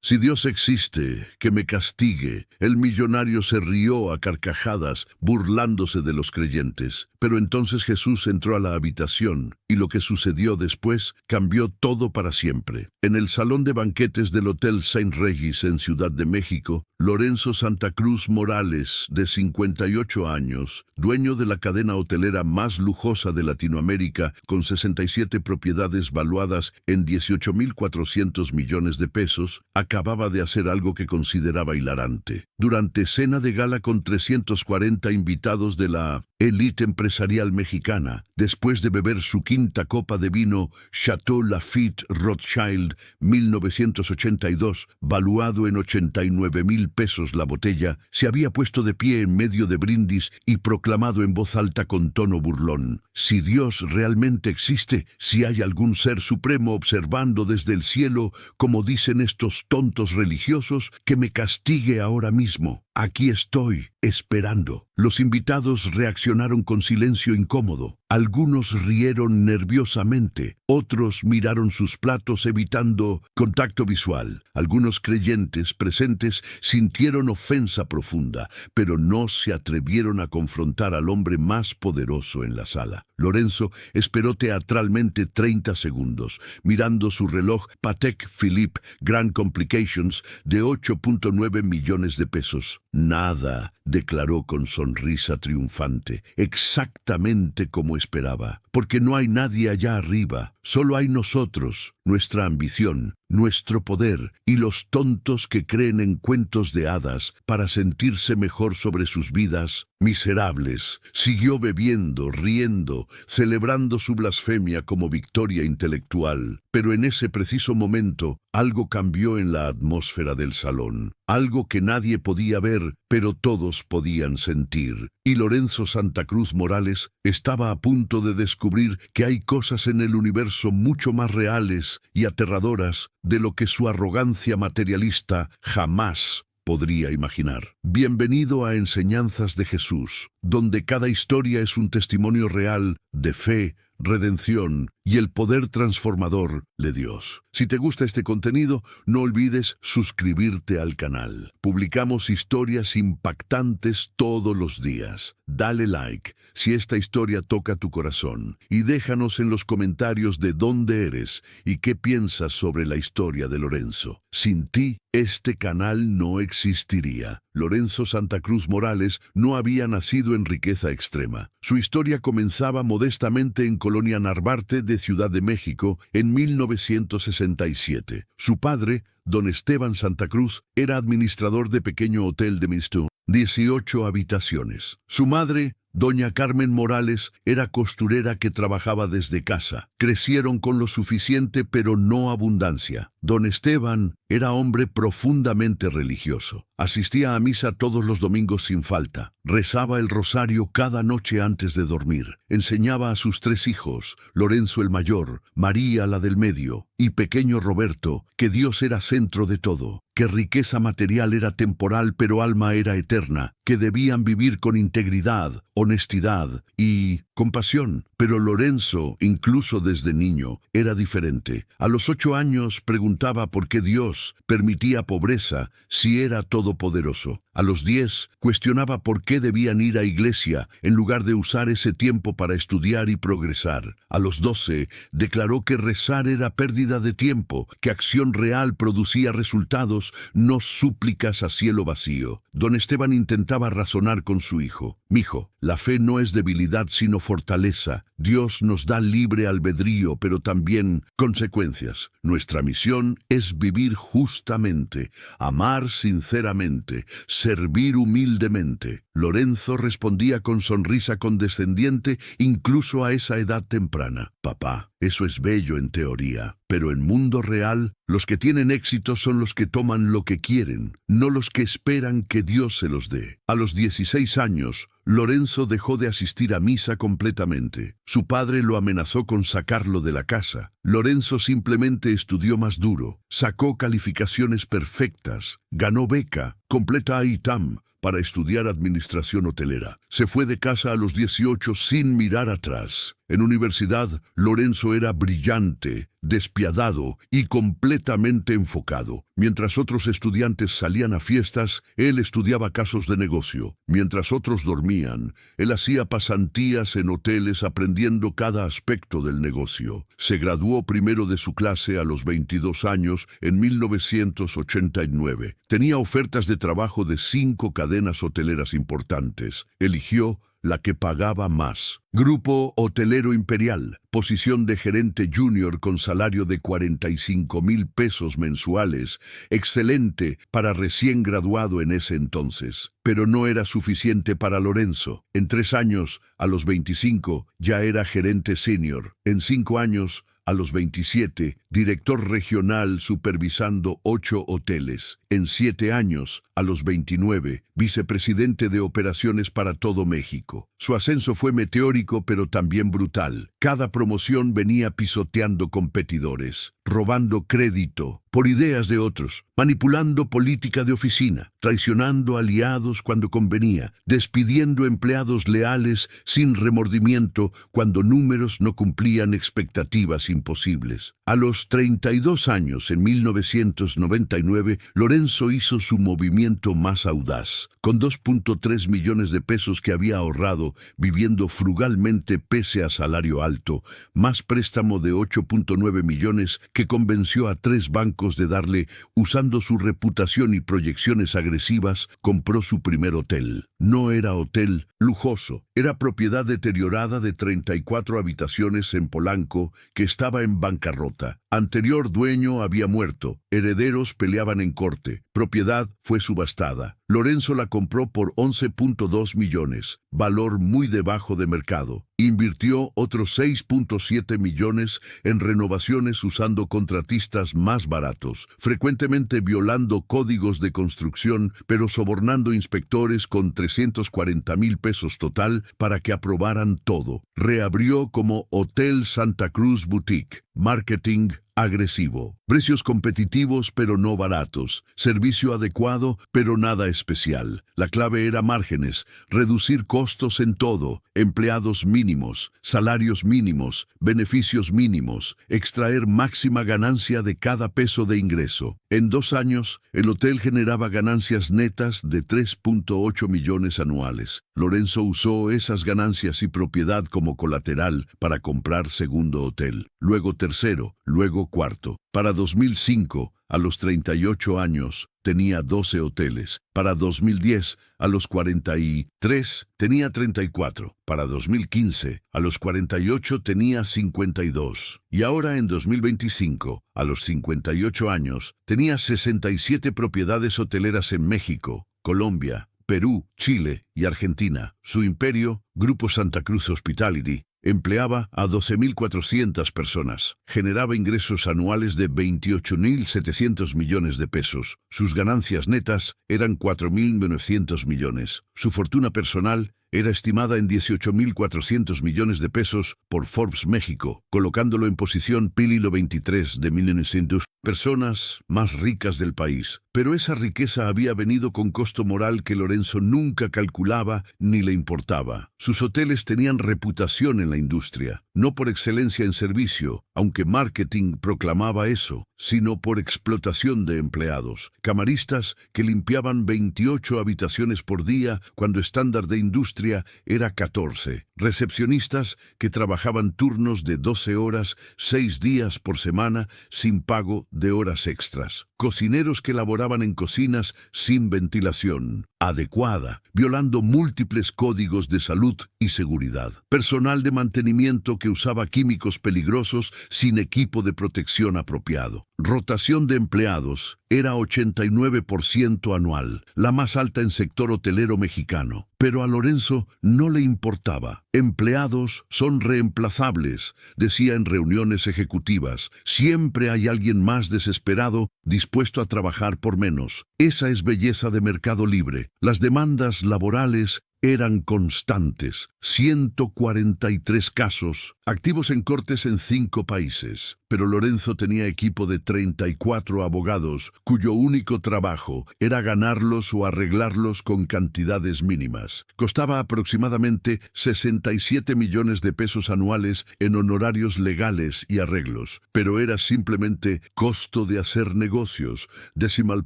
Si Dios existe, que me castigue. El millonario se rió a carcajadas, burlándose de los creyentes. Pero entonces Jesús entró a la habitación, y lo que sucedió después cambió todo para siempre. En el salón de banquetes del Hotel Saint Regis en Ciudad de México, Lorenzo Santa Cruz Morales, de 58 años, dueño de la cadena hotelera más lujosa de Latinoamérica, con 67 propiedades valuadas en 18.400 millones de pesos, acababa de hacer algo que consideraba hilarante. Durante cena de gala con 340 invitados de la élite empresarial mexicana, después de beber su quinta copa de vino Chateau Lafite Rothschild 1982, valuado en 89,000 pesos la botella, se había puesto de pie en medio de brindis y proclamado en voz alta con tono burlón: si Dios realmente existe, si hay algún ser supremo observando desde el cielo, como dicen estos tontos religiosos, que me castigue ahora mismo. Aquí estoy, esperando. Los invitados reaccionaron con silencio incómodo. Algunos rieron nerviosamente, otros miraron sus platos evitando contacto visual. Algunos creyentes presentes sintieron ofensa profunda, pero no se atrevieron a confrontar al hombre más poderoso en la sala. Lorenzo esperó teatralmente 30 segundos, mirando su reloj Patek Philippe Grand Complications de 8.9 millones de pesos. Nada, declaró con sonrisa triunfante, exactamente como esperaba, porque no hay nadie allá arriba, solo hay nosotros, nuestra ambición, nuestro poder y los tontos que creen en cuentos de hadas para sentirse mejor sobre sus vidas. Miserables. Siguió bebiendo, riendo, celebrando su blasfemia como victoria intelectual. Pero en ese preciso momento, algo cambió en la atmósfera del salón. Algo que nadie podía ver, pero todos podían sentir. Y Lorenzo Santa Cruz Morales estaba a punto de descubrir que hay cosas en el universo mucho más reales y aterradoras de lo que su arrogancia materialista jamás podría imaginar. Bienvenido a Enseñanzas de Jesús, donde cada historia es un testimonio real de fe, redención y el poder transformador de Dios. Si te gusta este contenido, no olvides suscribirte al canal. Publicamos historias impactantes todos los días. Dale like si esta historia toca tu corazón y déjanos en los comentarios de dónde eres y qué piensas sobre la historia de Lorenzo. Sin ti, este canal no existiría. Lorenzo Santa Cruz Morales no había nacido en riqueza extrema. Su historia comenzaba modestamente en Colonia Narvarte de Ciudad de México en 1967. Su padre, don Esteban Santa Cruz, era administrador de pequeño hotel de 18 habitaciones. Su madre, doña Carmen Morales, era costurera que trabajaba desde casa. Crecieron con lo suficiente pero no abundancia. Don Esteban era hombre profundamente religioso. Asistía a misa todos los domingos sin falta. Rezaba el rosario cada noche antes de dormir. Enseñaba a sus 3 hijos, Lorenzo el mayor, María la del medio y pequeño Roberto, que Dios era centro de todo, que riqueza material era temporal pero alma era eterna, que debían vivir con integridad, honestidad y compasión. Pero Lorenzo, incluso desde niño, era diferente. A los 8 años preguntaba por qué Dios permitía pobreza si era todopoderoso. A los 10 cuestionaba por qué debían ir a iglesia en lugar de usar ese tiempo para estudiar y progresar. A los 12 declaró que rezar era pérdida de tiempo, que acción real producía resultados, no súplicas a cielo vacío. Don Esteban intentaba razonar con su hijo. Mijo, la fe no es debilidad sino fortaleza. Dios nos da libre albedrío, pero también consecuencias. Nuestra misión es vivir justamente, amar sinceramente, servir humildemente. Lorenzo respondía con sonrisa condescendiente incluso a esa edad temprana. Papá, eso es bello en teoría, pero en mundo real, los que tienen éxito son los que toman lo que quieren, no los que esperan que Dios se los dé. A los 16 años, Lorenzo dejó de asistir a misa completamente. Su padre lo amenazó con sacarlo de la casa. Lorenzo simplemente estudió más duro, sacó calificaciones perfectas, ganó beca, completa a ITAM para estudiar administración hotelera. Se fue de casa a los 18 sin mirar atrás. En universidad, Lorenzo era brillante, despiadado y completamente enfocado. Mientras otros estudiantes salían a fiestas, él estudiaba casos de negocio. Mientras otros dormían, él hacía pasantías en hoteles aprendiendo cada aspecto del negocio. Se graduó primero de su clase a los 22 años en 1989. Tenía ofertas de trabajo de 5 cadenas hoteleras importantes. Eligió la que pagaba más. Grupo Hotelero Imperial, posición de gerente junior con salario de 45,000 pesos mensuales, excelente para recién graduado en ese entonces. Pero no era suficiente para Lorenzo. En 3 años, a los 25, ya era gerente senior. En 5 años, a los 27, director regional supervisando 8 hoteles. En 7 años, a los 29, vicepresidente de operaciones para todo México. Su ascenso fue meteórico pero también brutal. Cada promoción venía pisoteando competidores, robando crédito por ideas de otros, manipulando política de oficina, traicionando aliados cuando convenía, despidiendo empleados leales sin remordimiento cuando números no cumplían expectativas imposibles. A los 32 años, en 1999, Lorenzo hizo su movimiento más audaz. Con 2.3 millones de pesos que había ahorrado viviendo frugalmente pese a salario alto, más préstamo de 8.9 millones que convenció a 3 bancos de darle, usando su reputación y proyecciones agresivas, compró su primer hotel. No era hotel lujoso, era propiedad deteriorada de 34 habitaciones en Polanco que estaba en bancarrota. Anterior dueño había muerto, herederos peleaban en corte, propiedad fue subastada. Lorenzo la compró por 11.2 millones, valor muy debajo de mercado. Invirtió otros 6.7 millones en renovaciones usando contratistas más baratos, frecuentemente violando códigos de construcción, pero sobornando inspectores con 340,000 pesos total para que aprobaran todo. Reabrió como Hotel Santa Cruz Boutique. Marketing agresivo. Precios competitivos pero no baratos. Servicio adecuado pero nada especial. La clave era márgenes, reducir costos en todo, empleados mínimos, salarios mínimos, beneficios mínimos, extraer máxima ganancia de cada peso de ingreso. En 2 años, el hotel generaba ganancias netas de 3.8 millones anuales. Lorenzo usó esas ganancias y propiedad como colateral para comprar segundo hotel, luego tercero, luego cuarto. Para 2005, a los 38 años, tenía 12 hoteles. Para 2010, a los 43, tenía 34. Para 2015, a los 48, tenía 52. Y ahora, en 2025, a los 58 años, tenía 67 propiedades hoteleras en México, Colombia, Perú, Chile y Argentina. Su imperio, Grupo Santa Cruz Hospitality, empleaba a 12.400 personas. Generaba ingresos anuales de 28.700 millones de pesos. Sus ganancias netas eran 4.900 millones. Su fortuna personal era estimada en 18.400 millones de pesos por Forbes México, colocándolo en posición Pililo 23 de 1900 personas más ricas del país. Pero esa riqueza había venido con costo moral que Lorenzo nunca calculaba ni le importaba. Sus hoteles tenían reputación en la industria, no por excelencia en servicio, aunque marketing proclamaba eso, sino por explotación de empleados. Camaristas que limpiaban 28 habitaciones por día cuando estándar de industria era 14. Recepcionistas que trabajaban turnos de 12 horas, 6 días por semana, sin pago de horas extras. Cocineros que laboraban en cocinas sin ventilación adecuada, violando múltiples códigos de salud y seguridad. Personal de mantenimiento que usaba químicos peligrosos sin equipo de protección apropiado. Rotación de empleados era 89% anual, la más alta en sector hotelero mexicano. Pero a Lorenzo no le importaba. Empleados son reemplazables, decía en reuniones ejecutivas. Siempre hay alguien más desesperado, dispuesto a trabajar por menos. Esa es belleza de mercado libre. Las demandas laborales eran constantes. 143 casos, activos en cortes en 5 países. Pero Lorenzo tenía equipo de 34 abogados, cuyo único trabajo era ganarlos o arreglarlos con cantidades mínimas. Costaba aproximadamente 67 millones de pesos anuales en honorarios legales y arreglos. Pero era simplemente costo de hacer negocios, decimal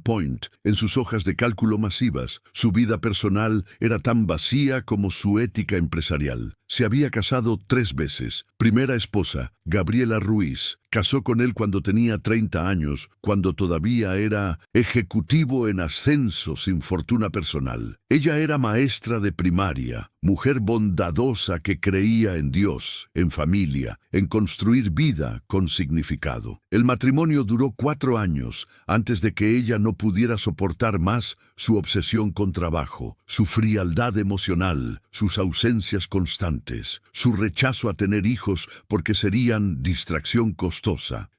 point, en sus hojas de cálculo masivas. Su vida personal era tan vacía como su ética empresarial. Se había casado 3 veces. Primera esposa, Gabriela Ruiz. Casó con él cuando tenía 30 años, cuando todavía era ejecutivo en ascenso sin fortuna personal. Ella era maestra de primaria, mujer bondadosa que creía en Dios, en familia, en construir vida con significado. El matrimonio duró 4 años antes de que ella no pudiera soportar más su obsesión con trabajo, su frialdad emocional, sus ausencias constantes, su rechazo a tener hijos porque serían distracción costosa.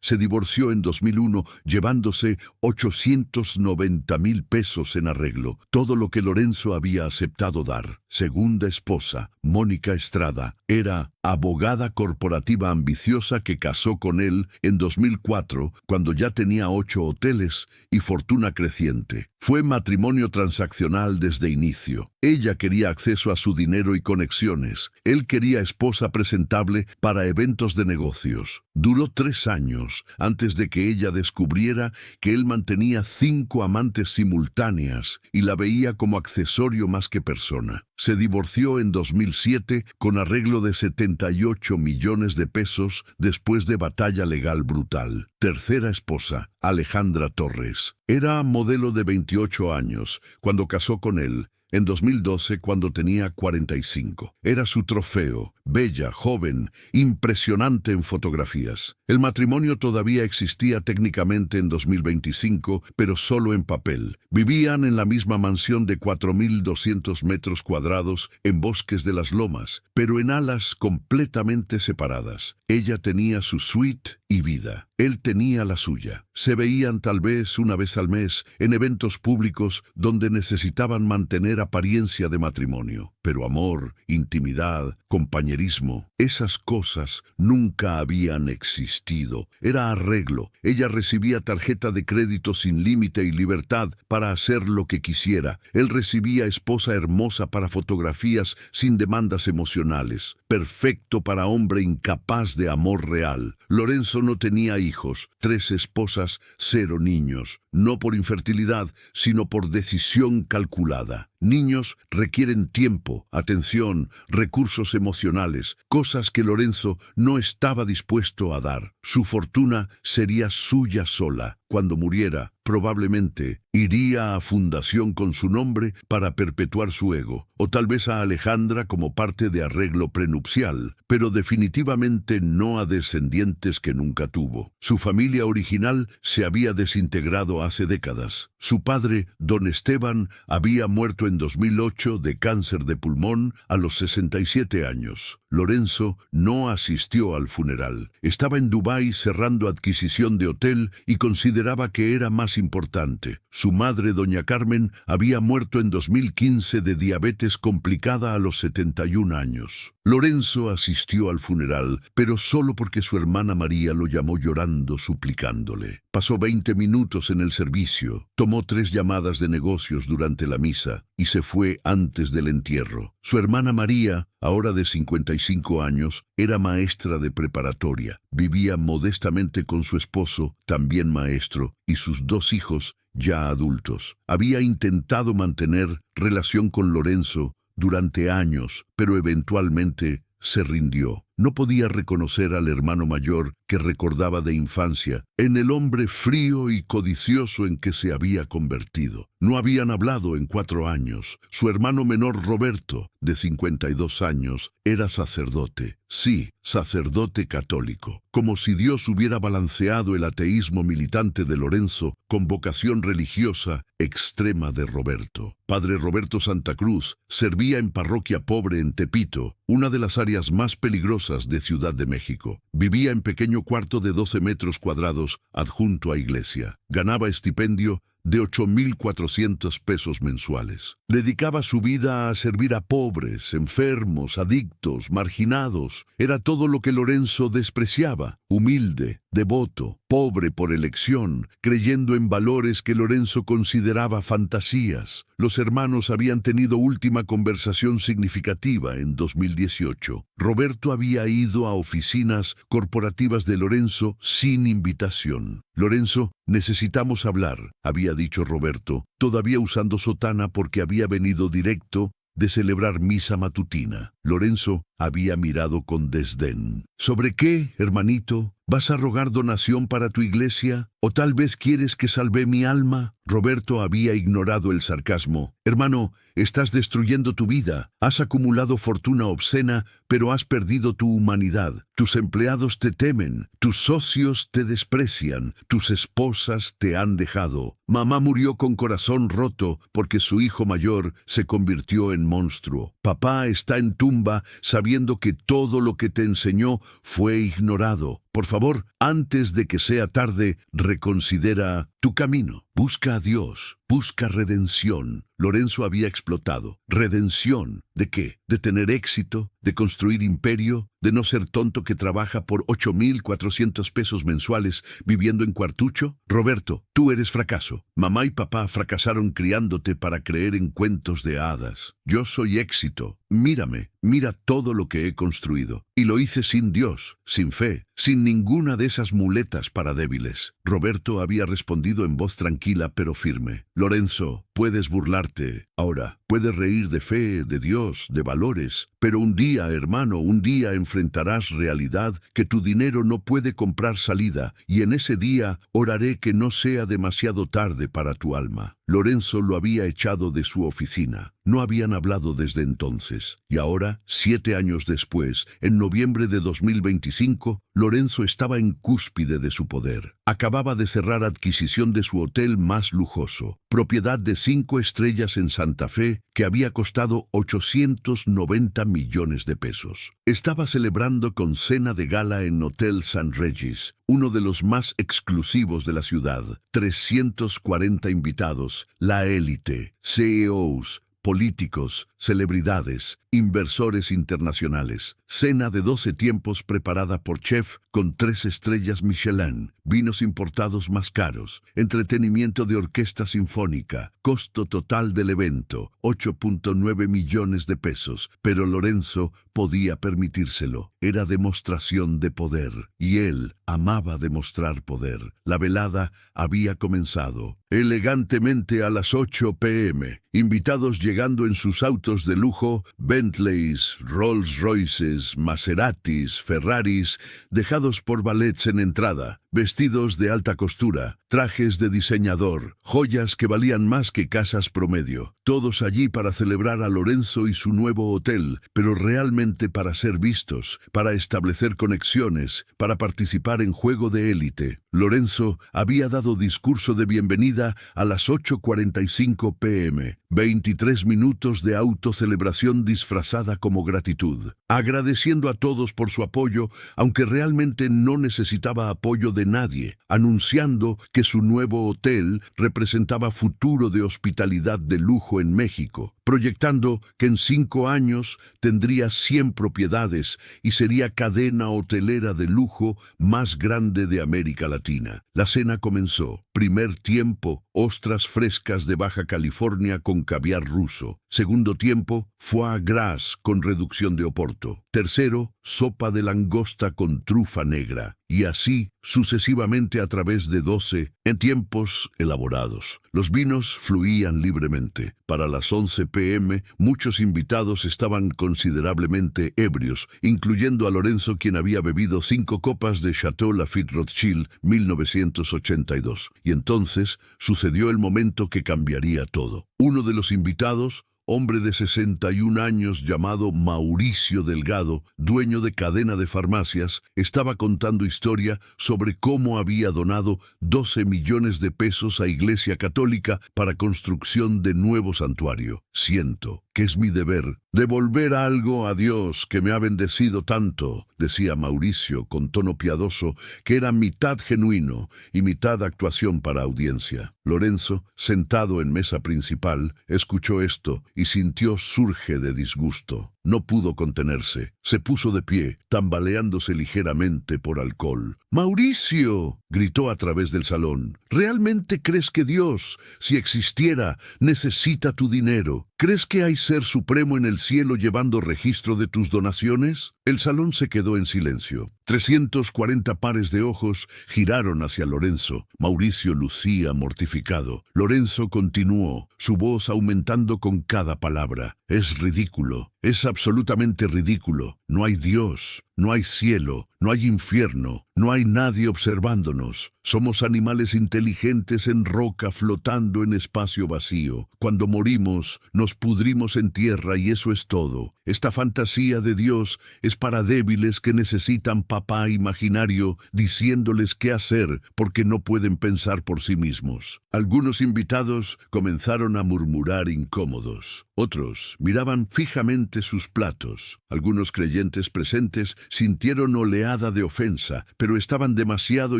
Se divorció en 2001 llevándose 890,000 pesos en arreglo, todo lo que Lorenzo había aceptado dar. Segunda esposa, Mónica Estrada, era abogada corporativa ambiciosa que casó con él en 2004 cuando ya tenía 8 hoteles y fortuna creciente. Fue matrimonio transaccional desde inicio. Ella quería acceso a su dinero y conexiones. Él quería esposa presentable para eventos de negocios. Duró 3 años antes de que ella descubriera que él mantenía 5 amantes simultáneas y la veía como accesorio más que persona. Se divorció en 2007 con arreglo de 78 millones de pesos después de batalla legal brutal. Tercera esposa, Alejandra Torres. Era modelo de 28 años cuando casó con él. En 2012, cuando tenía 45. Era su trofeo, bella, joven, impresionante en fotografías. El matrimonio todavía existía técnicamente en 2025, pero solo en papel. Vivían en la misma mansión de 4.200 metros cuadrados en Bosques de las Lomas, pero en alas completamente separadas. Ella tenía su suite y vida. Él tenía la suya. Se veían tal vez una vez al mes en eventos públicos donde necesitaban mantener apariencia de matrimonio. Pero amor, intimidad, compañerismo, esas cosas nunca habían existido. Era arreglo. Ella recibía tarjeta de crédito sin límite y libertad para hacer lo que quisiera. Él recibía esposa hermosa para fotografías sin demandas emocionales. Perfecto para hombre incapaz de amor real. Lorenzo no tenía hijos, 3 esposas, 0 niños. No por infertilidad, sino por decisión calculada. Niños requieren tiempo, atención, recursos emocionales, cosas que Lorenzo no estaba dispuesto a dar. Su fortuna sería suya sola. Cuando muriera, probablemente iría a fundación con su nombre para perpetuar su ego, o tal vez a Alejandra como parte de arreglo prenupcial, pero definitivamente no a descendientes que nunca tuvo. Su familia original se había desintegrado hace décadas. Su padre, don Esteban, había muerto en 2008 de cáncer de pulmón a los 67 años. Lorenzo no asistió al funeral. Estaba en Dubái cerrando adquisición de hotel y consideraba que era más importante. Su madre, doña Carmen, había muerto en 2015 de diabetes complicada a los 71 años. Lorenzo asistió al funeral, pero solo porque su hermana María lo llamó llorando, suplicándole. Pasó 20 minutos en el servicio, tomó 3 llamadas de negocios durante la misa y se fue antes del entierro. Su hermana María, ahora de 55 años, era maestra de preparatoria. Vivía modestamente con su esposo, también maestro, y sus 2 hijos, ya adultos. Había intentado mantener relación con Lorenzo durante años, pero eventualmente se rindió. No podía reconocer al hermano mayor que recordaba de infancia, en el hombre frío y codicioso en que se había convertido. No habían hablado en 4 años. Su hermano menor Roberto, de 52 años, era sacerdote. Sí, sacerdote católico. Como si Dios hubiera balanceado el ateísmo militante de Lorenzo con vocación religiosa extrema de Roberto. Padre Roberto Santa Cruz servía en parroquia pobre en Tepito, una de las áreas más peligrosas de Ciudad de México. Vivía en pequeño cuarto de 12 metros cuadrados adjunto a iglesia. Ganaba estipendio de 8,400 pesos mensuales. Dedicaba su vida a servir a pobres, enfermos, adictos, marginados. Era todo lo que Lorenzo despreciaba: humilde, devoto, pobre por elección, creyendo en valores que Lorenzo consideraba fantasías. Los hermanos habían tenido última conversación significativa en 2018. Roberto había ido a oficinas corporativas de Lorenzo sin invitación. Lorenzo, necesitamos hablar, había dicho Roberto, todavía usando sotana porque había venido directo de celebrar misa matutina. Lorenzo había mirado con desdén. ¿Sobre qué, hermanito? ¿Vas a rogar donación para tu iglesia? ¿O tal vez quieres que salve mi alma? Roberto había ignorado el sarcasmo. Hermano, estás destruyendo tu vida. Has acumulado fortuna obscena, pero has perdido tu humanidad. Tus empleados te temen, tus socios te desprecian, tus esposas te han dejado. Mamá murió con corazón roto porque su hijo mayor se convirtió en monstruo. Papá está en tumba sabiendo que todo lo que te enseñó fue ignorado. Por favor, antes de que sea tarde, reconsidera tu camino. Busca a Dios, busca redención. Lorenzo había explotado. ¿Redención? ¿De qué? ¿De tener éxito? ¿De construir imperio? ¿De no ser tonto que trabaja por 8,400 pesos mensuales viviendo en cuartucho? Roberto, tú eres fracaso. Mamá y papá fracasaron criándote para creer en cuentos de hadas. Yo soy éxito. Mírame, mira todo lo que he construido. Y lo hice sin Dios, sin fe, sin ninguna de esas muletas para débiles. Roberto había respondido en voz tranquila pero firme. Lorenzo, puedes burlarte ahora, puedes reír de fe, de Dios, de valores, pero un día, hermano, un día enfrentarás realidad que tu dinero no puede comprar salida, y en ese día oraré que no sea demasiado tarde para tu alma. Lorenzo lo había echado de su oficina. No habían hablado desde entonces. Y ahora, 7 años después, en noviembre de 2025, Lorenzo estaba en cúspide de su poder. Acababa de cerrar adquisición de su hotel más lujoso, propiedad de 5 estrellas en Santa Fe, que había costado 890 millones de pesos. Estaba celebrando con cena de gala en Hotel San Regis, uno de los más exclusivos de la ciudad. 340 invitados, la élite, CEOs, políticos, celebridades, inversores internacionales. Cena de 12 tiempos preparada por chef con 3 estrellas Michelin, vinos importados más caros, entretenimiento de orquesta sinfónica, costo total del evento, 8,9 millones de pesos, pero Lorenzo podía permitírselo. Era demostración de poder, y él amaba demostrar poder. La velada había comenzado. Elegantemente a las 8 p.m., invitados llegando en sus autos de lujo, Bentleys, Rolls Royces, Maseratis, Ferraris, dejados por valets en entrada, vestidos de alta costura, trajes de diseñador, joyas que valían más que casas promedio. Todos allí para celebrar a Lorenzo y su nuevo hotel, pero realmente para ser vistos, para establecer conexiones, para participar en juego de élite. Lorenzo había dado discurso de bienvenida a las 8:45 p.m., 23 minutos de autocelebración disfrazada como gratitud, agradeciendo a todos por su apoyo, aunque realmente no necesitaba apoyo de nadie, anunciando que su nuevo hotel representaba futuro de hospitalidad de lujo en México, proyectando que en 5 años tendría 100 propiedades y sería cadena hotelera de lujo más grande de América Latina. La cena comenzó. Primer tiempo, ostras frescas de Baja California con caviar ruso. Segundo tiempo, foie gras con reducción de oporto. Tercero, sopa de langosta con trufa negra. Y así, sucesivamente a través de 12, en tiempos elaborados. Los vinos fluían libremente. Para las 11 p.m., muchos invitados estaban considerablemente ebrios, incluyendo a Lorenzo, quien había bebido 5 copas de Chateau Lafite Rothschild 1982. Y entonces sucedió el momento que cambiaría todo. Uno de los invitados, hombre de 61 años llamado Mauricio Delgado, dueño de cadena de farmacias, estaba contando historia sobre cómo había donado 12 millones de pesos a Iglesia Católica para construcción de nuevo santuario. Siento que es mi deber devolver algo a Dios que me ha bendecido tanto, decía Mauricio con tono piadoso que era mitad genuino y mitad actuación para audiencia. Lorenzo, sentado en mesa principal, escuchó esto y sintió surge de disgusto. No pudo contenerse. Se puso de pie, tambaleándose ligeramente por alcohol. ¡Mauricio!, gritó a través del salón. ¿Realmente crees que Dios, si existiera, necesita tu dinero? ¿Crees que hay ser supremo en el cielo llevando registro de tus donaciones? El salón se quedó en silencio. 340 pares de ojos giraron hacia Lorenzo. Mauricio lucía mortificado. Lorenzo continuó, su voz aumentando con cada palabra. Es ridículo. Es absolutamente ridículo. No hay Dios, no hay cielo, no hay infierno, no hay nadie observándonos. Somos animales inteligentes en roca flotando en espacio vacío. Cuando morimos, nos pudrimos en tierra y eso es todo. Esta fantasía de Dios es para débiles que necesitan papá imaginario diciéndoles qué hacer porque no pueden pensar por sí mismos. Algunos invitados comenzaron a murmurar incómodos. Otros miraban fijamente sus platos. Algunos creyentes presentes sintieron oleada de ofensa, pero estaban demasiado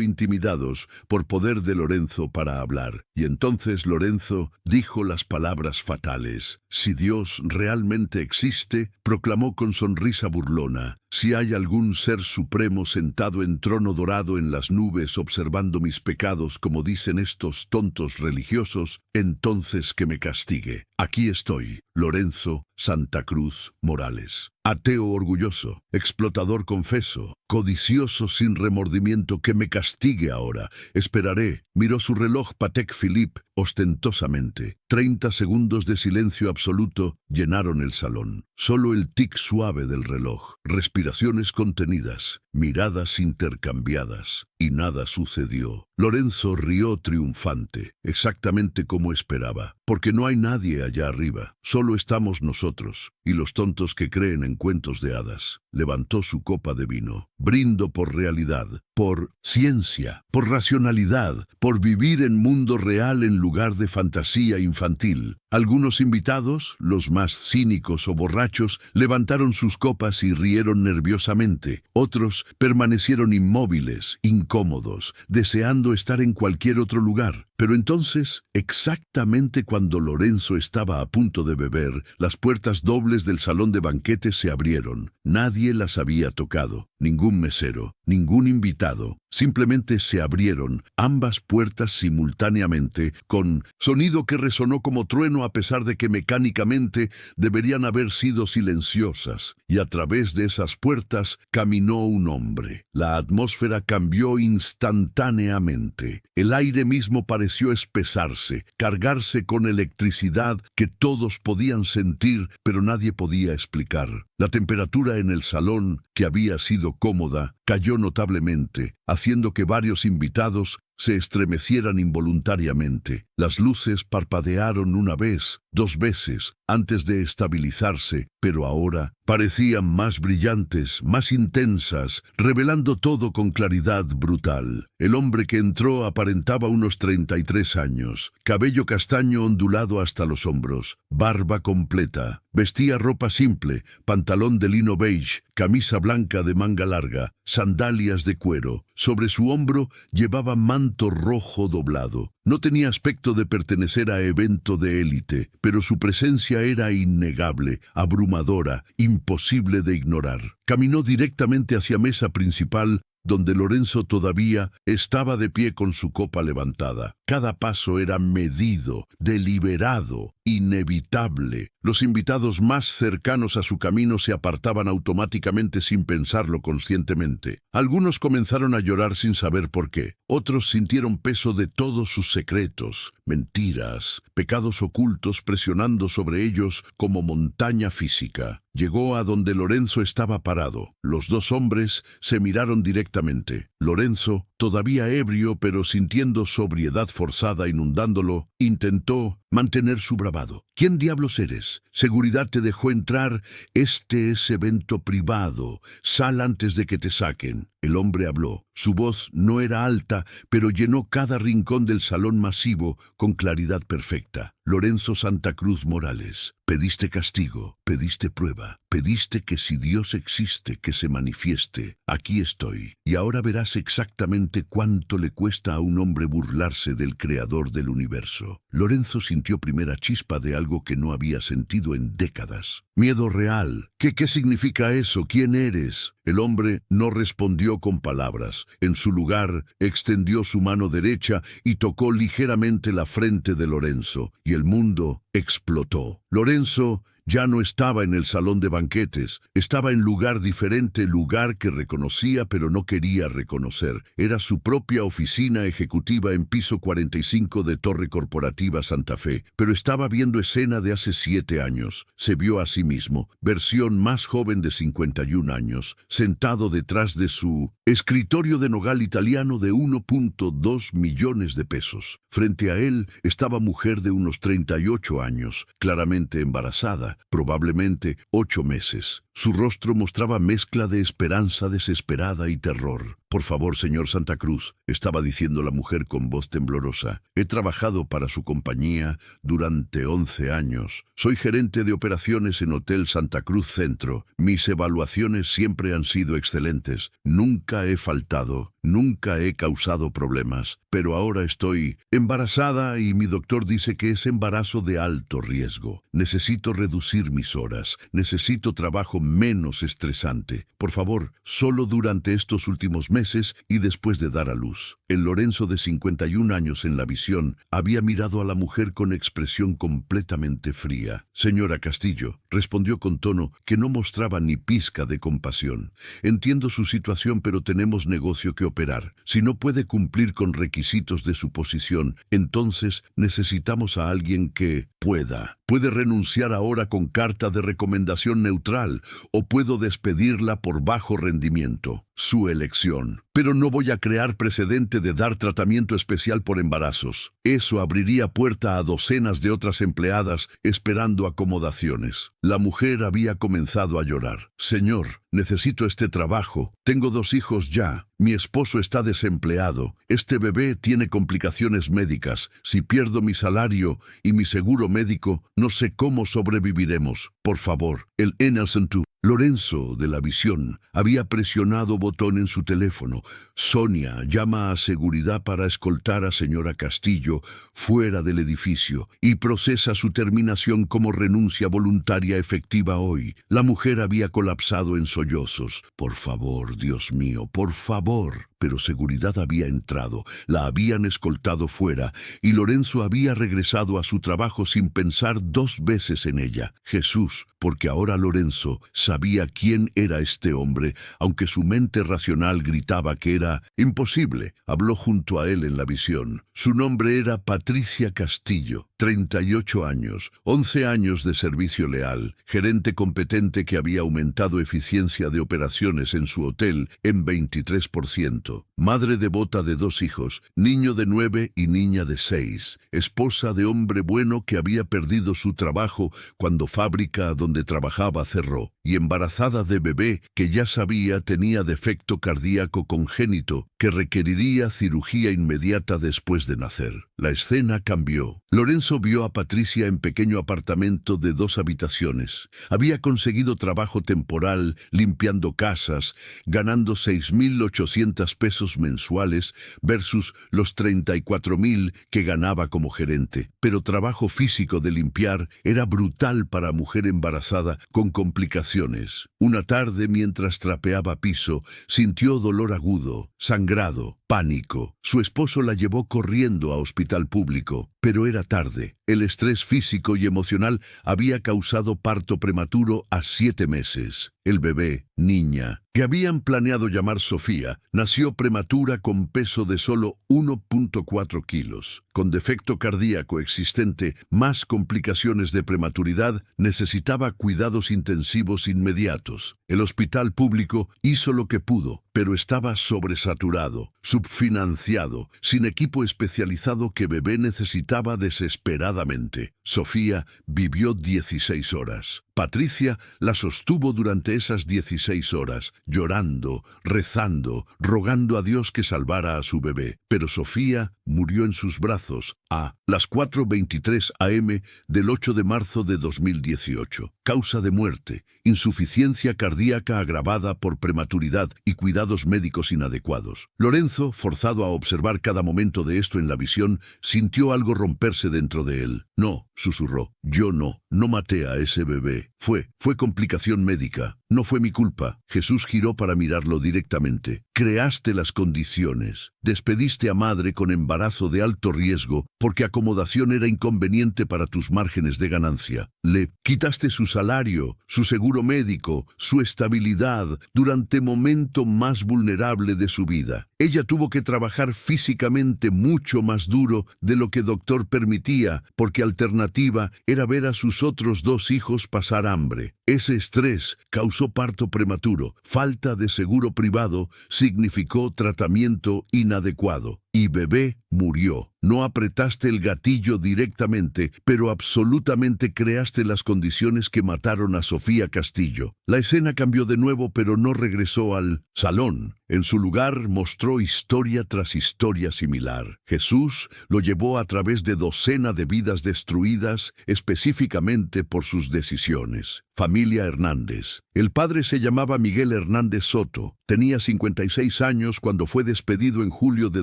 intimidados por poder de Lorenzo para hablar. Y entonces Lorenzo dijo las palabras fatales. Si Dios realmente existe, proclamó con sonrisa burlona, si hay algún ser supremo sentado en trono dorado en las nubes observando mis pecados como dicen estos tontos religiosos, entonces que me castigue. Aquí estoy, Lorenzo Santa Cruz Morales. Ateo orgulloso, explotador confeso, codicioso sin remordimiento, que me castigue ahora. Esperaré. Miró su reloj Patek Philippe ostentosamente. 30 segundos de silencio absoluto llenaron el salón. Solo el tic suave del reloj, respiraciones contenidas, miradas intercambiadas, y nada sucedió. Lorenzo rió triunfante, exactamente como esperaba, porque no hay nadie allá arriba, solo estamos nosotros, y los tontos que creen en cuentos de hadas. Levantó su copa de vino. Brindo por realidad, por ciencia, por racionalidad, por vivir en mundo real en lugar de fantasía infantil. Algunos invitados, los más cínicos o borrachos, levantaron sus copas y rieron nerviosamente. Otros permanecieron inmóviles, incómodos, deseando estar en cualquier otro lugar. Pero entonces, exactamente cuando Lorenzo estaba a punto de beber, las puertas dobles del salón de banquetes se abrieron. Nadie las había tocado, ningún mesero, ningún invitado. Simplemente se abrieron ambas puertas simultáneamente, con sonido que resonó como trueno a pesar de que mecánicamente deberían haber sido silenciosas. Y a través de esas puertas caminó un hombre. La atmósfera cambió instantáneamente. El aire mismo pareció espesarse, cargarse con electricidad que todos podían sentir, pero nadie podía explicar. La temperatura en el salón, que había sido cómoda, cayó notablemente, haciendo que varios invitados se estremecieran involuntariamente. Las luces parpadearon una vez, 2 veces, antes de estabilizarse, pero ahora parecían más brillantes, más intensas, revelando todo con claridad brutal. El hombre que entró aparentaba unos 33 años, cabello castaño ondulado hasta los hombros, barba completa. Vestía ropa simple, pantalón de lino beige, camisa blanca de manga larga, sandalias de cuero. Sobre su hombro llevaba manto rojo doblado. No tenía aspecto de pertenecer a evento de élite, pero su presencia era innegable, abrumadora, imposible de ignorar. Caminó directamente hacia mesa principal, donde Lorenzo todavía estaba de pie con su copa levantada. cada paso era medido, deliberado, inevitable. Los invitados más cercanos a su camino se apartaban automáticamente sin pensarlo conscientemente. Algunos comenzaron a llorar sin saber por qué. Otros sintieron peso de todos sus secretos, mentiras, pecados ocultos presionando sobre ellos como montaña física. Llegó a donde Lorenzo estaba parado. Los dos hombres se miraron directamente. Lorenzo, todavía ebrio pero sintiendo sobriedad forzada inundándolo, intentó mantener su bravado. ¿Quién diablos eres? Seguridad te dejó entrar. Este es evento privado. Sal antes de que te saquen. El hombre habló. Su voz no era alta, pero llenó cada rincón del salón masivo con claridad perfecta. Lorenzo Santa Cruz Morales, pediste castigo, pediste prueba, pediste que si Dios existe, que se manifieste. Aquí estoy. Y ahora verás exactamente cuánto le cuesta a un hombre burlarse del creador del universo. Lorenzo sintió primera chispa de algo que no había sentido en décadas. Miedo real. ¿Qué significa eso? ¿Quién eres? El hombre no respondió con palabras. En su lugar, extendió su mano derecha y tocó ligeramente la frente de Lorenzo, y el mundo explotó. Lorenzo ya no estaba en el salón de banquetes, estaba en lugar diferente, lugar que reconocía pero no quería reconocer. Era su propia oficina ejecutiva en piso 45 de Torre Corporativa Santa Fe, pero estaba viendo escena de hace 7 años. Se vio a sí mismo, versión más joven de 51 años, sentado detrás de su escritorio de nogal italiano de 1.2 millones de pesos. Frente a él estaba mujer de unos 38 años, claramente embarazada, probablemente 8 meses. Su rostro mostraba mezcla de esperanza desesperada y terror. «Por favor, señor Santa Cruz», estaba diciendo la mujer con voz temblorosa. «He trabajado para su compañía durante 11 años. Soy gerente de operaciones en Hotel Santa Cruz Centro. Mis evaluaciones siempre han sido excelentes. Nunca he faltado, nunca he causado problemas. Pero ahora estoy embarazada y mi doctor dice que es embarazo de alto riesgo. Necesito reducir mis horas. Necesito trabajo menos estresante. Por favor, solo durante estos últimos meses y después de dar a luz». El Lorenzo de 51 años en la visión había mirado a la mujer con expresión completamente fría. «Señora Castillo», respondió con tono que no mostraba ni pizca de compasión. «Entiendo su situación, pero tenemos negocio que operar. Si no puede cumplir con requisitos de su posición, entonces necesitamos a alguien que pueda. Puede renunciar ahora con carta de recomendación neutral o puedo despedirla por bajo rendimiento. Su elección. Pero no voy a crear precedente de dar tratamiento especial por embarazos. Eso abriría puerta a docenas de otras empleadas esperando acomodaciones». La mujer había comenzado a llorar. «Señor, necesito este trabajo. Tengo 2 hijos ya. Mi esposo está desempleado. Este bebé tiene complicaciones médicas. Si pierdo mi salario y mi seguro médico, no sé cómo sobreviviremos. Por favor, el Nelson tú». Lorenzo, de la visión, había presionado botón en su teléfono. «Sonia llama a seguridad para escoltar a señora Castillo fuera del edificio y procesa su terminación como renuncia voluntaria efectiva hoy». La mujer había colapsado en sollozos. «Por favor, Dios mío, por favor». Pero seguridad había entrado, la habían escoltado fuera, y Lorenzo había regresado a su trabajo sin pensar 2 veces en ella. Jesús, porque ahora Lorenzo sabía quién era este hombre, aunque su mente racional gritaba que era imposible. Habló junto a él en la visión. Su nombre era Patricia Castillo, 38 años, 11 años de servicio leal, gerente competente que había aumentado eficiencia de operaciones en su hotel en 23%. Madre devota de 2 hijos, niño de 9 y niña de 6, esposa de hombre bueno que había perdido su trabajo cuando fábrica donde trabajaba cerró, y embarazada de bebé que ya sabía tenía defecto cardíaco congénito que requeriría cirugía inmediata después de nacer. La escena cambió. Lorenzo vio a Patricia en pequeño apartamento de 2 habitaciones. Había conseguido trabajo temporal limpiando casas, ganando 6.800 pesos mensuales versus los 34.000 que ganaba como gerente. Pero trabajo físico de limpiar era brutal para mujer embarazada con complicaciones. Una tarde, mientras trapeaba piso, sintió dolor agudo. sangrado, pánico. Su esposo la llevó corriendo a hospital público, pero era tarde. El estrés físico y emocional había causado parto prematuro a 7 meses. El bebé, niña, que habían planeado llamar Sofía, nació prematura con peso de solo 1.4 kilos. Con defecto cardíaco existente, más complicaciones de prematuridad, necesitaba cuidados intensivos inmediatos. El hospital público hizo lo que pudo, pero estaba sobresaturado, subfinanciado, sin equipo especializado que bebé necesitaba desesperadamente. Sofía vivió 16 horas. Patricia la sostuvo durante esas 16 horas, llorando, rezando, rogando a Dios que salvara a su bebé. Pero Sofía murió en sus brazos a las 4:23 am del 8 de marzo de 2018. Causa de muerte: insuficiencia cardíaca agravada por prematuridad y cuidados médicos inadecuados. Lorenzo, forzado a observar cada momento de esto en la visión, sintió algo romperse dentro de él. No, susurró, yo no maté a ese bebé. Fue complicación médica. No fue mi culpa. Jesús giró para mirarlo directamente. Creaste las condiciones. Despediste a madre con embarazo de alto riesgo porque acomodación era inconveniente para tus márgenes de ganancia. Le quitaste su salario, su seguro médico, su estabilidad durante momento más vulnerable de su vida. Ella tuvo que trabajar físicamente mucho más duro de lo que doctor permitía, porque alternativa era ver a sus otros 2 hijos pasar hambre. Ese estrés causó parto prematuro. Falta de seguro privado significó tratamiento inadecuado. Y bebé murió. No apretaste el gatillo directamente, pero absolutamente creaste las condiciones que mataron a Sofía Castillo. La escena cambió de nuevo, pero no regresó al salón. En su lugar mostró historia tras historia similar. Jesús lo llevó a través de docenas de vidas destruidas específicamente por sus decisiones. Familia Hernández. El padre se llamaba Miguel Hernández Soto. Tenía 56 años cuando fue despedido en julio de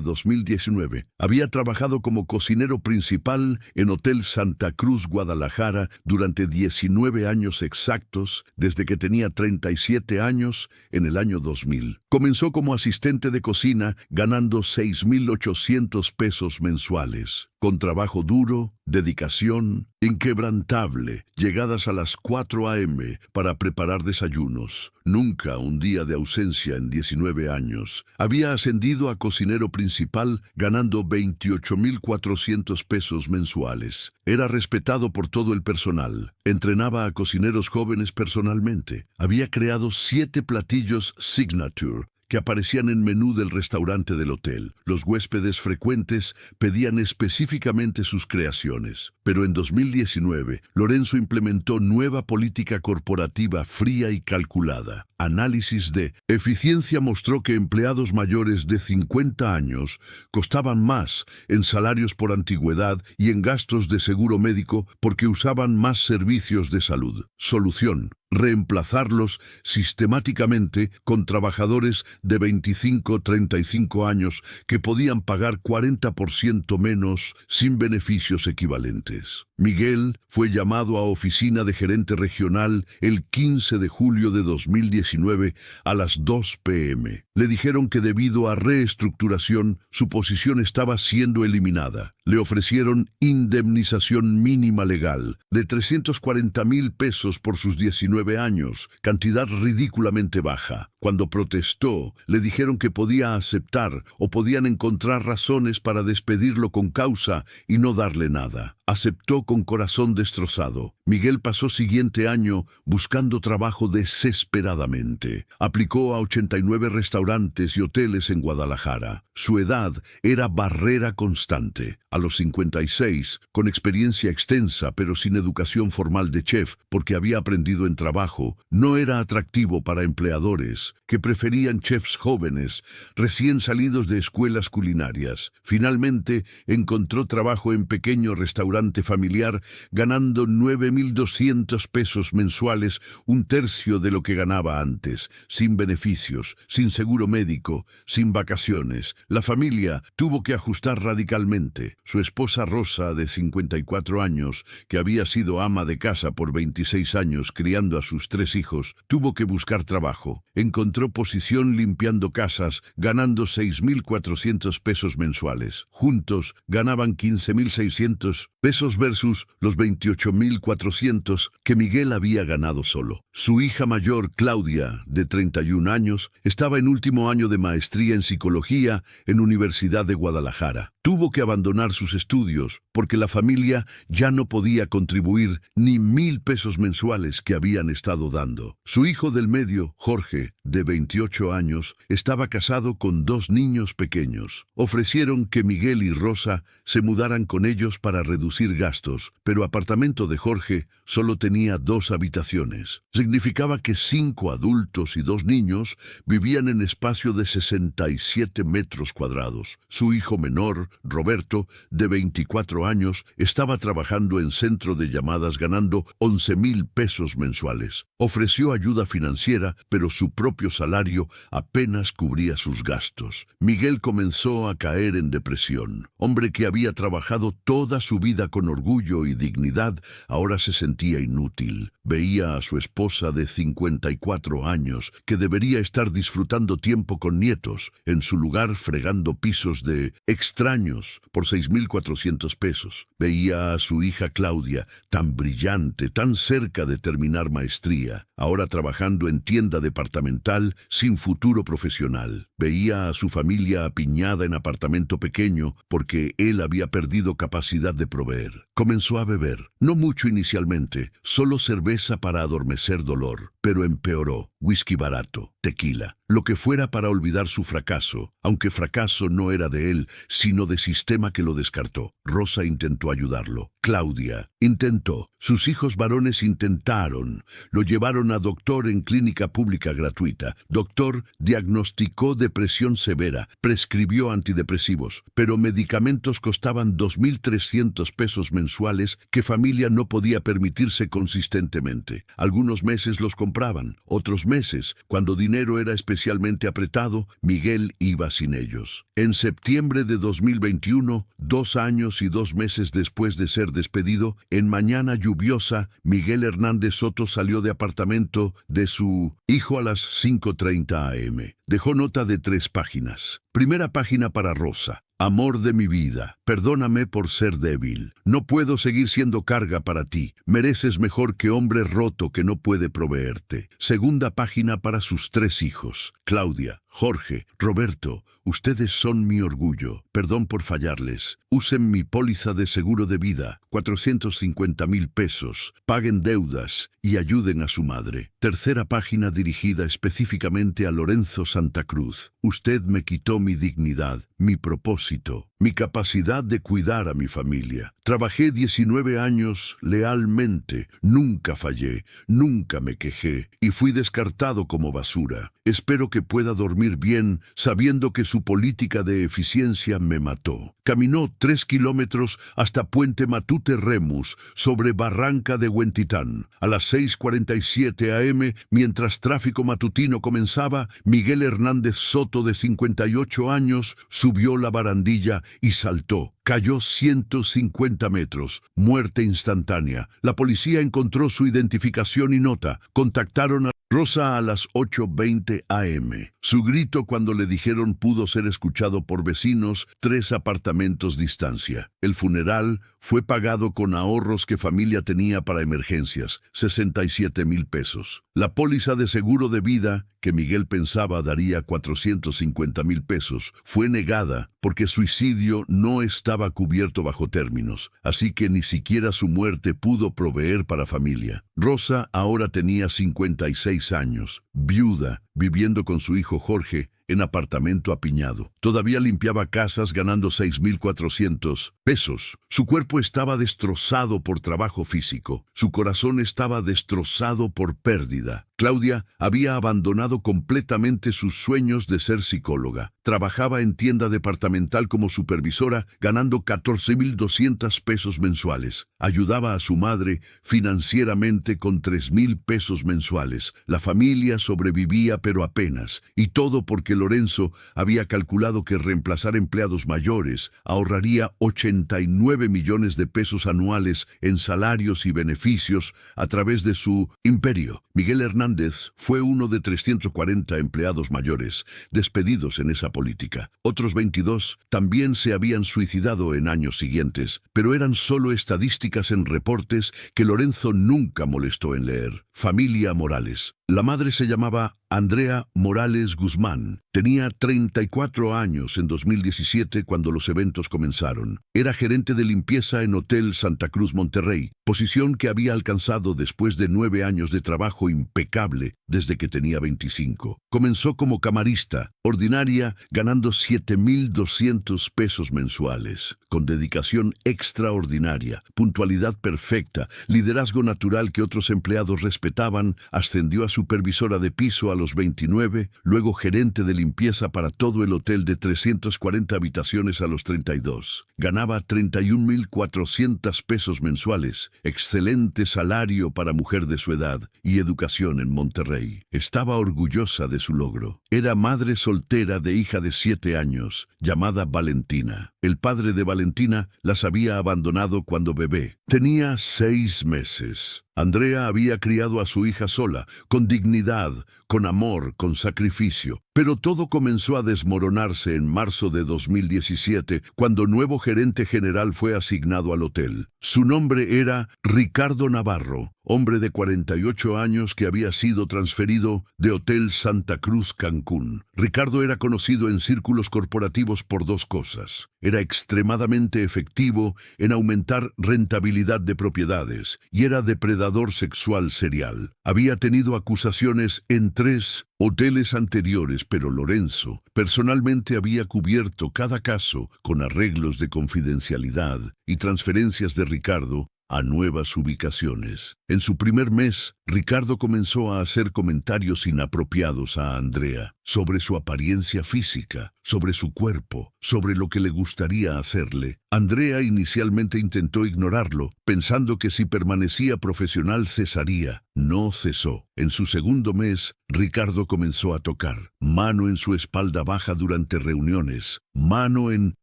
2019. Había trabajado como cocinero principal en Hotel Santa Cruz, Guadalajara, durante 19 años exactos, desde que tenía 37 años en el año 2000. Comenzó como asistente de cocina, ganando 6,800 pesos mensuales. Con trabajo duro, dedicación, inquebrantable, llegadas a las 4 am para preparar desayunos. Nunca un día de ausencia en 19 años. Había ascendido a cocinero principal ganando 28,400 pesos mensuales. Era respetado por todo el personal. Entrenaba a cocineros jóvenes personalmente. Había creado 7 platillos signature que aparecían en menú del restaurante del hotel. Los huéspedes frecuentes pedían específicamente sus creaciones. Pero en 2019, Lorenzo implementó nueva política corporativa fría y calculada. Análisis de eficiencia mostró que empleados mayores de 50 años costaban más en salarios por antigüedad y en gastos de seguro médico porque usaban más servicios de salud. Solución: reemplazarlos sistemáticamente con trabajadores de 25-35 años que podían pagar 40% menos sin beneficios equivalentes. Miguel fue llamado a oficina de gerente regional el 15 de julio de 2019 a las 2 p.m. Le dijeron que debido a reestructuración su posición estaba siendo eliminada. Le ofrecieron indemnización mínima legal de 340,000 pesos por sus 19 años, cantidad ridículamente baja. Cuando protestó, le dijeron que podía aceptar o podían encontrar razones para despedirlo con causa y no darle nada. Aceptó con corazón destrozado. Miguel pasó siguiente año buscando trabajo desesperadamente. Aplicó a 89 restaurantes y hoteles en Guadalajara. Su edad era barrera constante. A los 56, con experiencia extensa pero sin educación formal de chef porque había aprendido en trabajo, no era atractivo para empleadores que preferían chefs jóvenes, recién salidos de escuelas culinarias. Finalmente, encontró trabajo en pequeños restaurantes restaurante familiar, ganando 9.200 pesos mensuales, un tercio de lo que ganaba antes, sin beneficios, sin seguro médico, sin vacaciones. La familia tuvo que ajustar radicalmente. Su esposa Rosa, de 54 años, que había sido ama de casa por 26 años criando a sus 3 hijos, tuvo que buscar trabajo. Encontró posición limpiando casas, ganando 6.400 pesos mensuales. Juntos ganaban 15.600 pesos versus los 28.400 que Miguel había ganado solo. Su hija mayor, Claudia, de 31 años, estaba en último año de maestría en psicología en Universidad de Guadalajara. Tuvo que abandonar sus estudios porque la familia ya no podía contribuir ni 1.000 pesos mensuales que habían estado dando. Su hijo del medio, Jorge, de 28 años, estaba casado con 2 niños pequeños. Ofrecieron que Miguel y Rosa se mudaran con ellos para reducir gastos, pero apartamento de Jorge solo tenía 2 habitaciones. Significaba que 5 adultos y 2 niños vivían en espacio de 67 metros cuadrados. Su hijo menor, Roberto, de 24 años, estaba trabajando en centro de llamadas ganando 11.000 pesos mensuales. Ofreció ayuda financiera, pero su propio salario apenas cubría sus gastos. Miguel comenzó a caer en depresión. Hombre que había trabajado toda su vida con orgullo y dignidad, ahora se sentía inútil. Veía a su esposa de 54 años, que debería estar disfrutando tiempo con nietos, en su lugar fregando pisos de extraños por 6.400 pesos. Veía a su hija Claudia, tan brillante, tan cerca de terminar maestría, ahora trabajando en tienda departamental sin futuro profesional. Veía a su familia apiñada en apartamento pequeño porque él había perdido capacidad de proveer. Comenzó a beber, no mucho inicialmente, solo cerveza para adormecer dolor, pero empeoró. Whisky barato, tequila, lo que fuera para olvidar su fracaso, aunque fracaso no era de él, sino de sistema que lo descartó. Rosa intentó ayudarlo. Claudia intentó. Sus hijos varones intentaron. Lo llevaron a doctor en clínica pública gratuita. Doctor diagnosticó depresión severa, prescribió antidepresivos, pero medicamentos costaban 2.300 pesos mensuales que familia no podía permitirse consistentemente. Algunos meses los compraban, otros meses, cuando dinero era especialmente apretado, Miguel iba sin ellos. En septiembre de 2021, 2 años y 2 meses después de ser despedido, en mañana lluviosa, Miguel Hernández Soto salió de apartamento de su hijo a las 5:30 a.m. Dejó nota de 3 páginas. Primera página para Rosa. Amor de mi vida, perdóname por ser débil. No puedo seguir siendo carga para ti. Mereces mejor que hombre roto que no puede proveerte. Segunda página para sus 3 hijos. Claudia, Jorge, Roberto, ustedes son mi orgullo. Perdón por fallarles. Usen mi póliza de seguro de vida, 450.000 pesos. Paguen deudas y ayuden a su madre. Tercera página dirigida específicamente a Lorenzo Santa Cruz. Usted me quitó mi dignidad, mi propósito, mi capacidad de cuidar a mi familia. Trabajé 19 años lealmente, nunca fallé, nunca me quejé y fui descartado como basura. Espero que pueda dormir bien sabiendo que su política de eficiencia me mató. Caminó 3 kilómetros hasta Puente Matute Remus, sobre Barranca de Huentitán. A las 6:47 a.m., mientras tráfico matutino comenzaba, Miguel Hernández Soto, de 58 años, subió la barandilla y saltó. Cayó 150 metros. Muerte instantánea. La policía encontró su identificación y nota. Contactaron a Rosa a las 8:20 a.m. Su grito cuando le dijeron pudo ser escuchado por vecinos 3 apartamentos distancia. El funeral fue pagado con ahorros que familia tenía para emergencias, 67.000 pesos. La póliza de seguro de vida, que Miguel pensaba daría 450.000 pesos, fue negada porque suicidio no estaba cubierto bajo términos, así que ni siquiera su muerte pudo proveer para familia. Rosa ahora tenía 56 años, viuda, viviendo con su hijo Jorge en apartamento apiñado. Todavía limpiaba casas ganando 6.400 pesos. Su cuerpo estaba destrozado por trabajo físico. Su corazón estaba destrozado por pérdida. Claudia había abandonado completamente sus sueños de ser psicóloga. Trabajaba en tienda departamental como supervisora, ganando 14.200 pesos mensuales. Ayudaba a su madre financieramente con 3.000 pesos mensuales. La familia sobrevivía pero apenas. Y todo porque Lorenzo había calculado que reemplazar empleados mayores ahorraría 89 millones de pesos anuales en salarios y beneficios a través de su imperio. Miguel Hernández fue uno de 340 empleados mayores despedidos en esa política. Otros 22 también se habían suicidado en años siguientes, pero eran solo estadísticas en reportes que Lorenzo nunca molestó en leer. Familia Morales. La madre se llamaba Andrea Morales Guzmán. Tenía 34 años en 2017 cuando los eventos comenzaron. Era gerente de limpieza en Hotel Santa Cruz Monterrey, posición que había alcanzado después de 9 años de trabajo impecable desde que tenía 25. Comenzó como camarista, ordinaria, ganando 7.200 pesos mensuales. Con dedicación extraordinaria, puntualidad perfecta, liderazgo natural que otros empleados respetaban, ascendió a supervisora de piso a los 29, luego gerente de limpieza para todo el hotel de 340 habitaciones a los 32. Ganaba 31.400 pesos mensuales, excelente salario para mujer de su edad y educación en Monterrey. Estaba orgullosa de su logro. Era madre soltera de hija de 7 años, llamada Valentina. El padre de Valentina las había abandonado cuando bebé. Tenía 6 meses. Andrea había criado a su hija sola, con dignidad, con amor, con sacrificio. Pero todo comenzó a desmoronarse en marzo de 2017, cuando nuevo gerente general fue asignado al hotel. Su nombre era Ricardo Navarro, hombre de 48 años que había sido transferido de Hotel Santa Cruz Cancún. Ricardo era conocido en círculos corporativos por 2 cosas. Era extremadamente efectivo en aumentar rentabilidad de propiedades y era depredador sexual serial. Había tenido acusaciones en 3 hoteles anteriores, pero Lorenzo personalmente había cubierto cada caso con arreglos de confidencialidad y transferencias de Ricardo a nuevas ubicaciones. En su primer mes, Ricardo comenzó a hacer comentarios inapropiados a Andrea sobre su apariencia física, sobre su cuerpo, sobre lo que le gustaría hacerle. Andrea inicialmente intentó ignorarlo, pensando que si permanecía profesional cesaría. No cesó. En su segundo mes, Ricardo comenzó a tocar. Mano en su espalda baja durante reuniones, mano en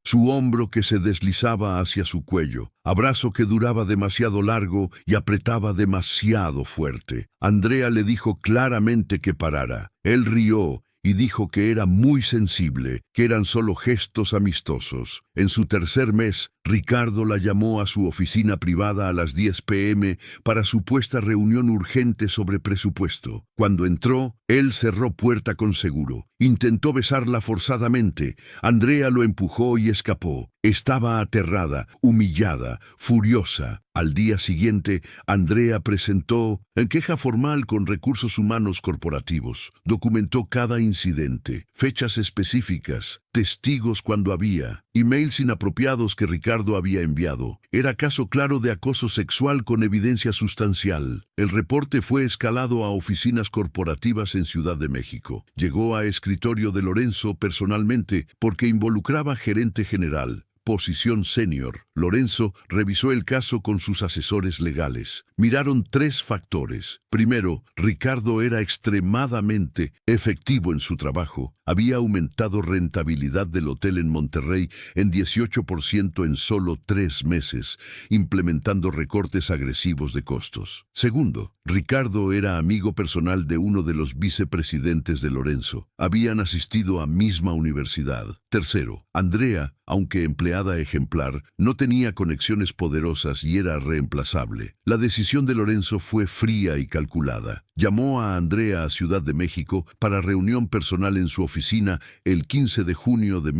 su hombro que se deslizaba hacia su cuello, abrazo que duraba demasiado largo y apretaba demasiado fuerte. Andrea le dijo claramente que parara. Él rió y dijo que era muy sensible, que eran solo gestos amistosos. En su tercer mes, Ricardo la llamó a su oficina privada a las 10 p.m. para supuesta reunión urgente sobre presupuesto. Cuando entró, él cerró puerta con seguro. Intentó besarla forzadamente. Andrea lo empujó y escapó. Estaba aterrada, humillada, furiosa. Al día siguiente, Andrea presentó queja formal con recursos humanos corporativos. Documentó cada incidente, fechas específicas, testigos cuando había, emails inapropiados que Ricardo había enviado. Era caso claro de acoso sexual con evidencia sustancial. El reporte fue escalado a oficinas corporativas en Ciudad de México. Llegó a escritorio de Lorenzo personalmente porque involucraba gerente general. Posición senior. Lorenzo revisó el caso con sus asesores legales. Miraron 3 factores. Primero, Ricardo era extremadamente efectivo en su trabajo. Había aumentado rentabilidad del hotel en Monterrey en 18% en solo 3 meses, implementando recortes agresivos de costos. Segundo, Ricardo era amigo personal de uno de los vicepresidentes de Lorenzo. Habían asistido a misma universidad. Tercero, Andrea, aunque empleada ejemplar, no tenía conexiones poderosas y era reemplazable. La decisión de Lorenzo fue fría y calculada. Llamó a Andrea a Ciudad de México para reunión personal en su oficina el 15 de junio de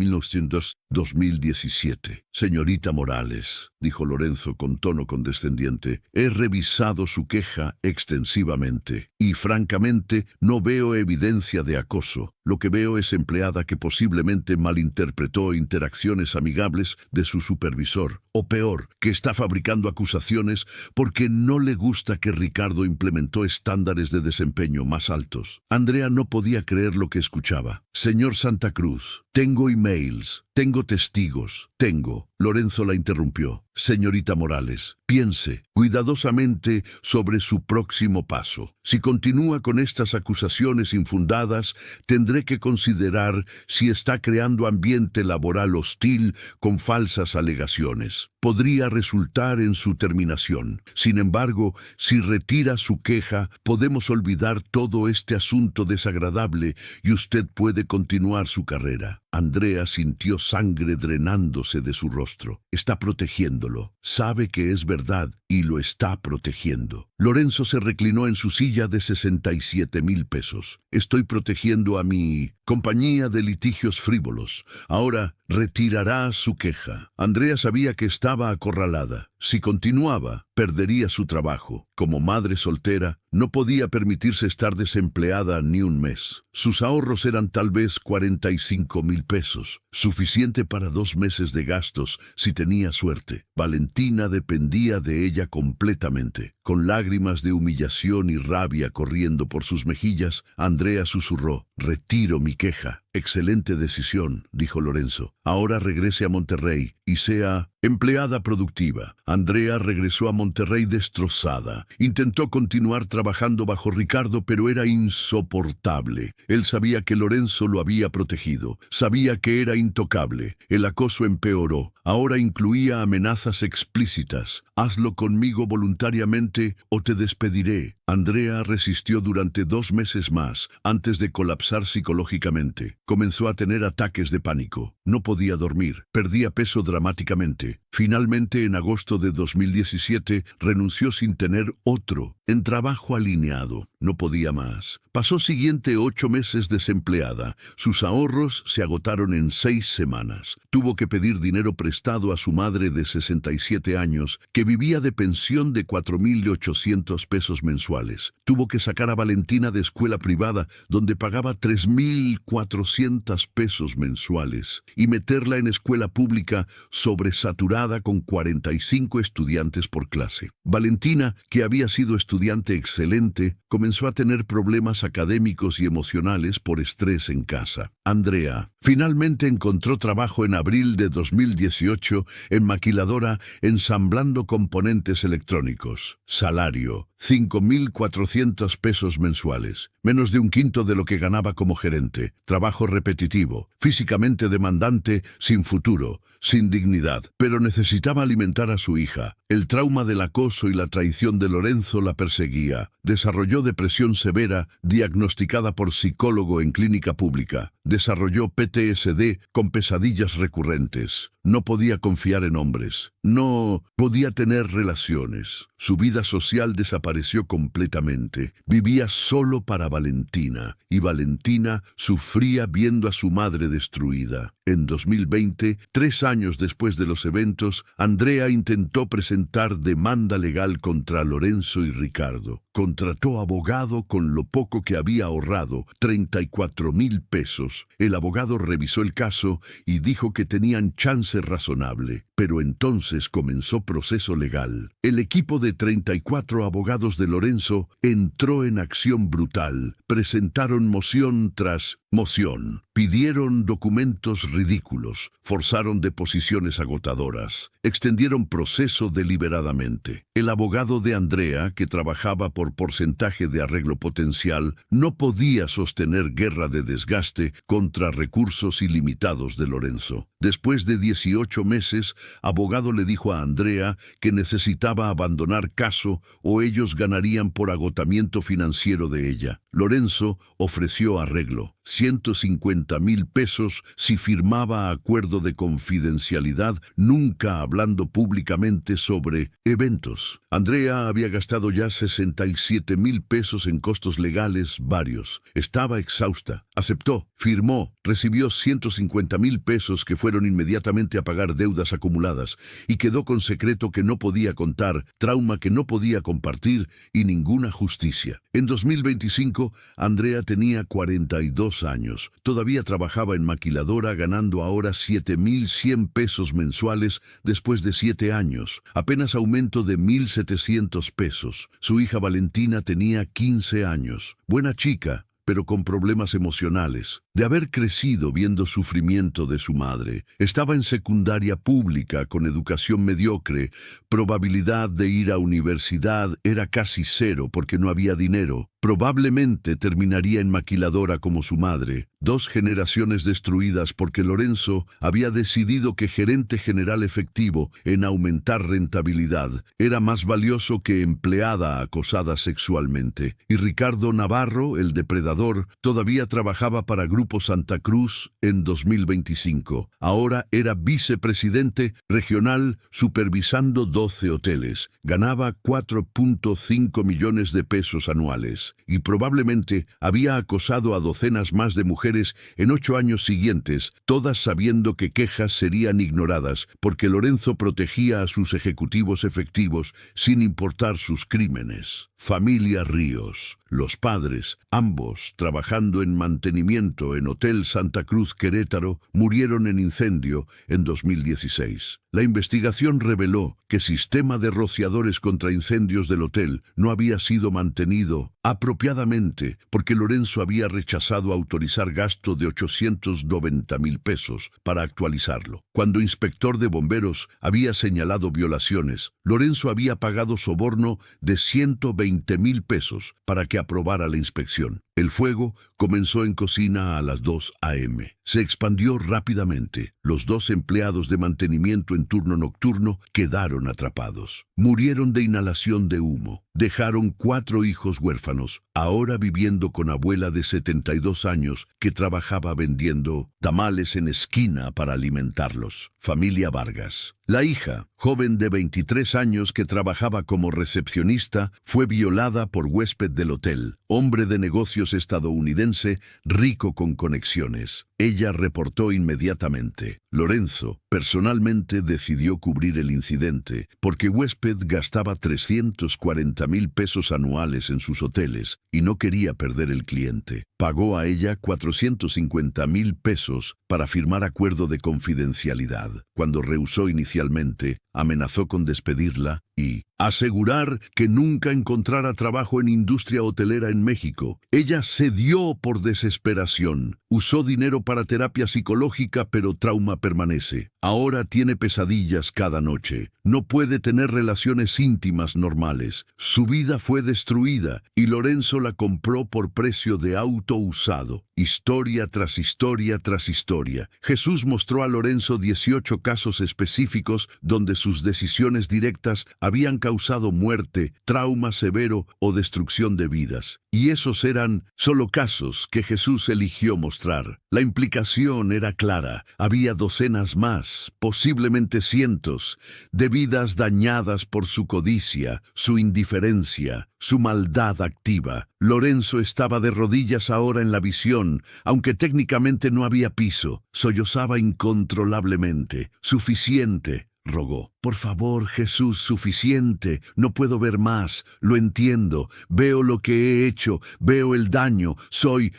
2017. Señorita Morales, dijo Lorenzo con tono condescendiente, he revisado su queja extensivamente y francamente no veo evidencia de acoso. Lo que veo es empleada que posiblemente malinterpretó interacciones amigables de su supervisor, o peor, que está fabricando acusaciones porque no le gusta que Ricardo implementó estándares de desempeño más altos. Andrea no podía creer lo que escuchaba. Señor Santa Cruz, tengo emails, tengo testigos, tengo. Lorenzo la interrumpió. Señorita Morales, piense cuidadosamente sobre su próximo paso. Si continúa con estas acusaciones infundadas, tendré que considerar si está creando ambiente laboral hostil con falsas alegaciones. Podría resultar en su terminación. Sin embargo, si retira su queja, podemos olvidar todo este asunto desagradable y usted puede continuar su carrera. Andrea sintió sangre drenándose de su rostro. Está protegiéndolo. Sabe que es verdad y lo está protegiendo. Lorenzo se reclinó en su silla de 67,000 pesos. Estoy protegiendo a mi compañía de litigios frívolos. Ahora retirará su queja. Andrea sabía que estaba acorralada. Si continuaba, perdería su trabajo. Como madre soltera, no podía permitirse estar desempleada ni un mes. Sus ahorros eran tal vez 45,000 pesos, suficiente para 2 meses de gastos si tenía suerte. Valentina dependía de ella completamente. Con lágrimas de humillación y rabia corriendo por sus mejillas, Andrea susurró, retiro mi queja. Excelente decisión, dijo Lorenzo. Ahora regrese a Monterrey y sea empleada productiva. Andrea regresó a Monterrey destrozada. Intentó continuar trabajando bajo Ricardo, pero era insoportable. Él sabía que Lorenzo lo había protegido. Sabía que era intocable. El acoso empeoró. Ahora incluía amenazas explícitas. Hazlo conmigo voluntariamente o te despediré. Andrea resistió durante 2 meses más, antes de colapsar psicológicamente. Comenzó a tener ataques de pánico. No podía dormir. Perdía peso dramáticamente. Finalmente, en agosto de 2017, renunció sin tener otro, en trabajo alineado. No podía más. Pasó siguiente 8 meses desempleada. Sus ahorros se agotaron en 6 semanas. Tuvo que pedir dinero prestado a su madre de 67 años, que vivía de pensión de 4,800 pesos mensuales. Tuvo que sacar a Valentina de escuela privada, donde pagaba 3,400 pesos mensuales, y meterla en escuela pública sobresaturada con 45 estudiantes por clase. Valentina, que había sido estudiante excelente, comenzó a tener problemas académicos y emocionales por estrés en casa. Andrea finalmente encontró trabajo en abril de 2018 en maquiladora ensamblando componentes electrónicos. Salario, 5,400 pesos mensuales, menos de un quinto de lo que ganaba como gerente. Trabajo repetitivo, físicamente demandante, sin futuro, sin dignidad, pero necesitaba alimentar a su hija. El trauma del acoso y la traición de Lorenzo la perseguía. Desarrolló depresión severa, diagnosticada por psicólogo en clínica pública. Desarrolló PTSD con pesadillas recurrentes. No podía confiar en hombres. No podía tener relaciones. Su vida social desapareció completamente. Vivía solo para Valentina, y Valentina sufría viendo a su madre destruida. En 2020, 3 años después de los eventos, Andrea intentó presentar demanda legal contra Lorenzo y Ricardo. Contrató abogado con lo poco que había ahorrado, 34,000 pesos. El abogado revisó el caso y dijo que tenían chance razonable. Pero entonces comenzó proceso legal. El equipo de 34 abogados de Lorenzo entró en acción brutal. Presentaron moción tras moción. Pidieron documentos ridículos. Forzaron deposiciones agotadoras. Extendieron proceso deliberadamente. El abogado de Andrea, que trabajaba por porcentaje de arreglo potencial, no podía sostener guerra de desgaste contra recursos ilimitados de Lorenzo. Después de 18 meses, abogado le dijo a Andrea que necesitaba abandonar caso o ellos ganarían por agotamiento financiero de ella. Lorenzo ofreció arreglo, 150,000 pesos si firmaba acuerdo de confidencialidad, nunca hablando públicamente sobre eventos. Andrea había gastado ya 67,000 pesos en costos legales varios. Estaba exhausta. Aceptó, firmó, recibió 150,000 pesos que fueron inmediatamente a pagar deudas acumuladas y quedó con secreto que no podía contar, trauma que no podía compartir y ninguna justicia. En 2025, Andrea tenía 42 años. Todavía trabajaba en maquiladora ganando ahora 7,100 pesos mensuales después de 7 años, apenas aumento de 1,700 pesos. Su hija Valentina tenía 15 años. Buena chica, pero con problemas emocionales. De haber crecido viendo sufrimiento de su madre, estaba en secundaria pública con educación mediocre, probabilidad de ir a universidad era casi cero porque no había dinero. Probablemente terminaría en maquiladora como su madre. 2 generaciones destruidas porque Lorenzo había decidido que gerente general efectivo en aumentar rentabilidad era más valioso que empleada acosada sexualmente. Y Ricardo Navarro, el depredador, todavía trabajaba para Grupo Santa Cruz en 2025. Ahora era vicepresidente regional supervisando 12 hoteles. Ganaba 4.5 millones de pesos anuales. Y probablemente había acosado a docenas más de mujeres en 8 años siguientes, todas sabiendo que quejas serían ignoradas, porque Lorenzo protegía a sus ejecutivos efectivos sin importar sus crímenes. Familia Ríos, los padres, ambos trabajando en mantenimiento en Hotel Santa Cruz Querétaro, murieron en incendio en 2016. La investigación reveló que sistema de rociadores contra incendios del hotel no había sido mantenido apropiadamente porque Lorenzo había rechazado autorizar gasto de 890,000 pesos para actualizarlo. Cuando inspector de bomberos había señalado violaciones, Lorenzo había pagado soborno de 120,000 pesos para que aprobara la inspección. El fuego comenzó en cocina a las 2 a.m. Se expandió rápidamente. Los 2 empleados de mantenimiento en turno nocturno quedaron atrapados. Murieron de inhalación de humo. Dejaron 4 hijos huérfanos, ahora viviendo con abuela de 72 años que trabajaba vendiendo tamales en esquina para alimentarlos. Familia Vargas. La hija, joven de 23 años que trabajaba como recepcionista, fue violada por huésped del hotel, hombre de negocios estadounidense, rico con conexiones. Ella reportó inmediatamente. Lorenzo personalmente decidió cubrir el incidente porque huésped gastaba 340,000 pesos anuales en sus hoteles y no quería perder el cliente. Pagó a ella 450,000 pesos para firmar acuerdo de confidencialidad. Cuando rehusó inicialmente, amenazó con despedirla y asegurar que nunca encontrara trabajo en industria hotelera en México. Ella cedió por desesperación. Usó dinero para terapia psicológica, pero trauma permanece. Ahora tiene pesadillas cada noche. No puede tener relaciones íntimas normales. Su vida fue destruida y Lorenzo la compró por precio de auto usado. Historia tras historia tras historia. Jesús mostró a Lorenzo 18 casos específicos donde sus decisiones directas habían causado muerte, trauma severo o destrucción de vidas. Y esos eran solo casos que Jesús eligió mostrar. La implicación era clara. Había docenas más, posiblemente cientos, de vidas dañadas por su codicia, su indiferencia, su maldad activa. Lorenzo estaba de rodillas ahora en la visión, aunque técnicamente no había piso. Sollozaba incontrolablemente. Suficiente, rogó. Por favor, Jesús, suficiente. No puedo ver más. Lo entiendo. Veo lo que he hecho. Veo el daño. Soy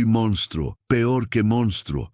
monstruo. Peor que monstruo.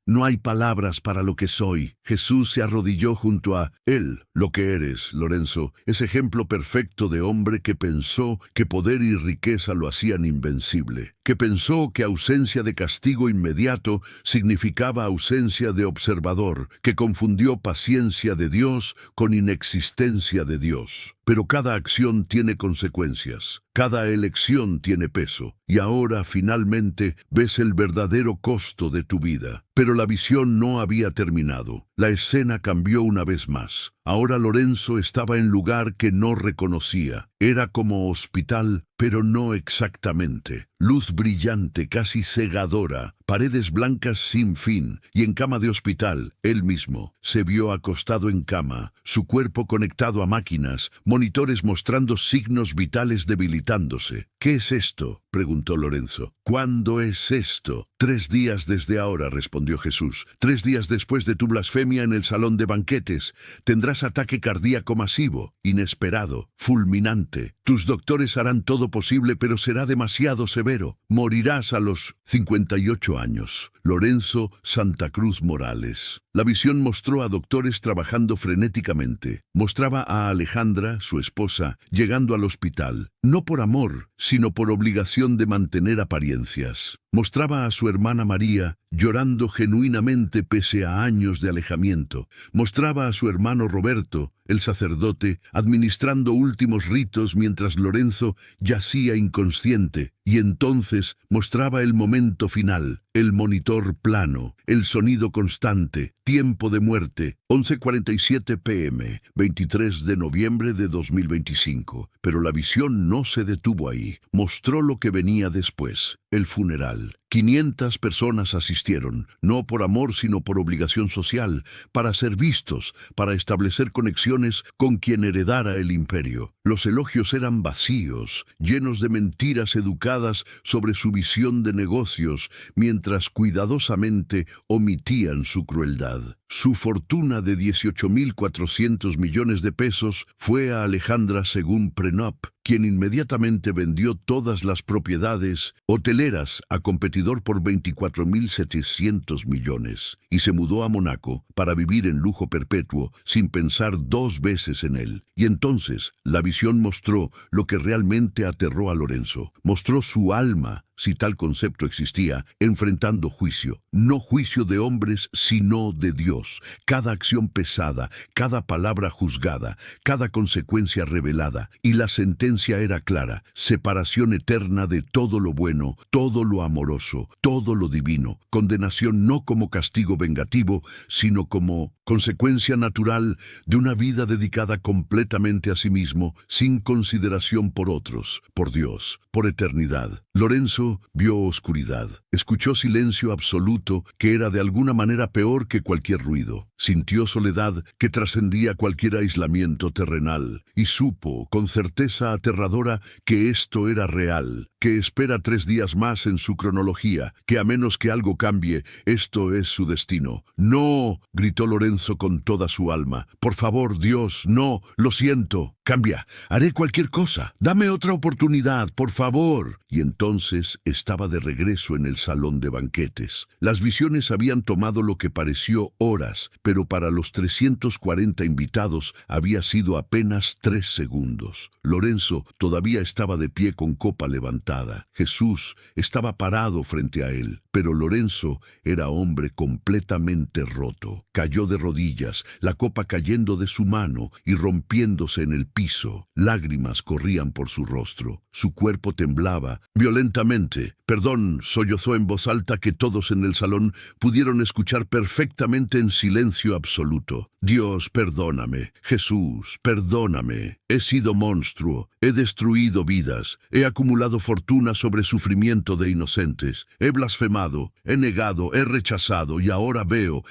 No hay palabras para lo que soy. Jesús se arrodilló junto a él. Lo que eres, Lorenzo, es ejemplo perfecto de hombre que pensó que poder y riqueza lo hacían invencible. Que pensó que ausencia de castigo inmediato significaba ausencia de observador. Que confundió paciencia de Dios con inexistencia de Dios. pero cada acción tiene consecuencias. Cada elección tiene peso, y ahora finalmente ves el verdadero costo de tu vida. Pero la visión no había terminado. La escena cambió una vez más. Ahora Lorenzo estaba en lugar que no reconocía. Era como hospital, pero no exactamente. Luz brillante, casi cegadora, paredes blancas sin fin, y en cama de hospital, él mismo se vio acostado en cama, su cuerpo conectado a máquinas, monitores mostrando signos vitales debilitándose. ¿Qué es esto?, preguntó Lorenzo. ¿Cuándo es esto? 3 días desde ahora, respondió Jesús. 3 días después de tu blasfemia en el salón de banquetes, tendrás ataque cardíaco masivo, inesperado, fulminante. Tus doctores harán todo posible, pero será demasiado severo. Morirás a los 58 años. Lorenzo Santa Cruz Morales. La visión mostró a doctores trabajando frenéticamente. Mostraba a Alejandra, su esposa, llegando al hospital, no por amor, sino por obligación de mantener apariencias. Mostraba a su hermana María, llorando genuinamente pese a años de alejamiento. Mostraba a su hermano Roberto, el sacerdote, administrando últimos ritos mientras Lorenzo yacía inconsciente. Y entonces mostraba el momento final, el monitor plano, el sonido constante, tiempo de muerte, 11:47 p.m., 23 de noviembre de 2025. Pero la visión no se detuvo ahí. Mostró lo que venía después, el funeral. 500 personas asistieron, no por amor sino por obligación social, para ser vistos, para establecer conexiones con quien heredara el imperio. Los elogios eran vacíos, llenos de mentiras educadas sobre su visión de negocios, mientras cuidadosamente omitían su crueldad. Su fortuna de 18.400 millones de pesos fue a Alejandra según Prenup, quien inmediatamente vendió todas las propiedades hoteleras a competidor por 24.700 millones y se mudó a Mónaco para vivir en lujo perpetuo sin pensar 2 veces en él. Y entonces la visión mostró lo que realmente aterró a Lorenzo. Mostró su alma, si tal concepto existía, enfrentando juicio. No juicio de hombres, sino de Dios. Cada acción pesada, cada palabra juzgada, cada consecuencia revelada. Y la sentencia era clara: separación eterna de todo lo bueno, todo lo amoroso, todo lo divino. Condenación no como castigo vengativo, sino como consecuencia natural de una vida dedicada completamente a sí mismo, sin consideración por otros, por Dios, por eternidad. Lorenzo vio oscuridad, escuchó silencio absoluto que era de alguna manera peor que cualquier ruido. Sintió soledad que trascendía cualquier aislamiento terrenal y supo con certeza aterradora que esto era real, que espera 3 días más en su cronología, que a menos que algo cambie, esto es su destino. ¡No!, gritó Lorenzo con toda su alma. ¡Por favor, Dios, no! ¡Lo siento! Cambia, haré cualquier cosa. Dame otra oportunidad, por favor. Y entonces estaba de regreso en el salón de banquetes. Las visiones habían tomado lo que pareció horas, pero para los 340 invitados había sido apenas 3 segundos. Lorenzo todavía estaba de pie con copa levantada. Jesús estaba parado frente a él, pero Lorenzo era hombre completamente roto. Cayó de rodillas, la copa cayendo de su mano y rompiéndose en el piso. Lágrimas corrían por su rostro. Su cuerpo temblaba violentamente. «Perdón», sollozó en voz alta que todos en el salón pudieron escuchar perfectamente en silencio absoluto. «Dios, perdóname. Jesús, perdóname. He sido monstruo. He destruido vidas. He acumulado fortuna sobre sufrimiento de inocentes. He blasfemado. He negado. He rechazado. Y ahora veo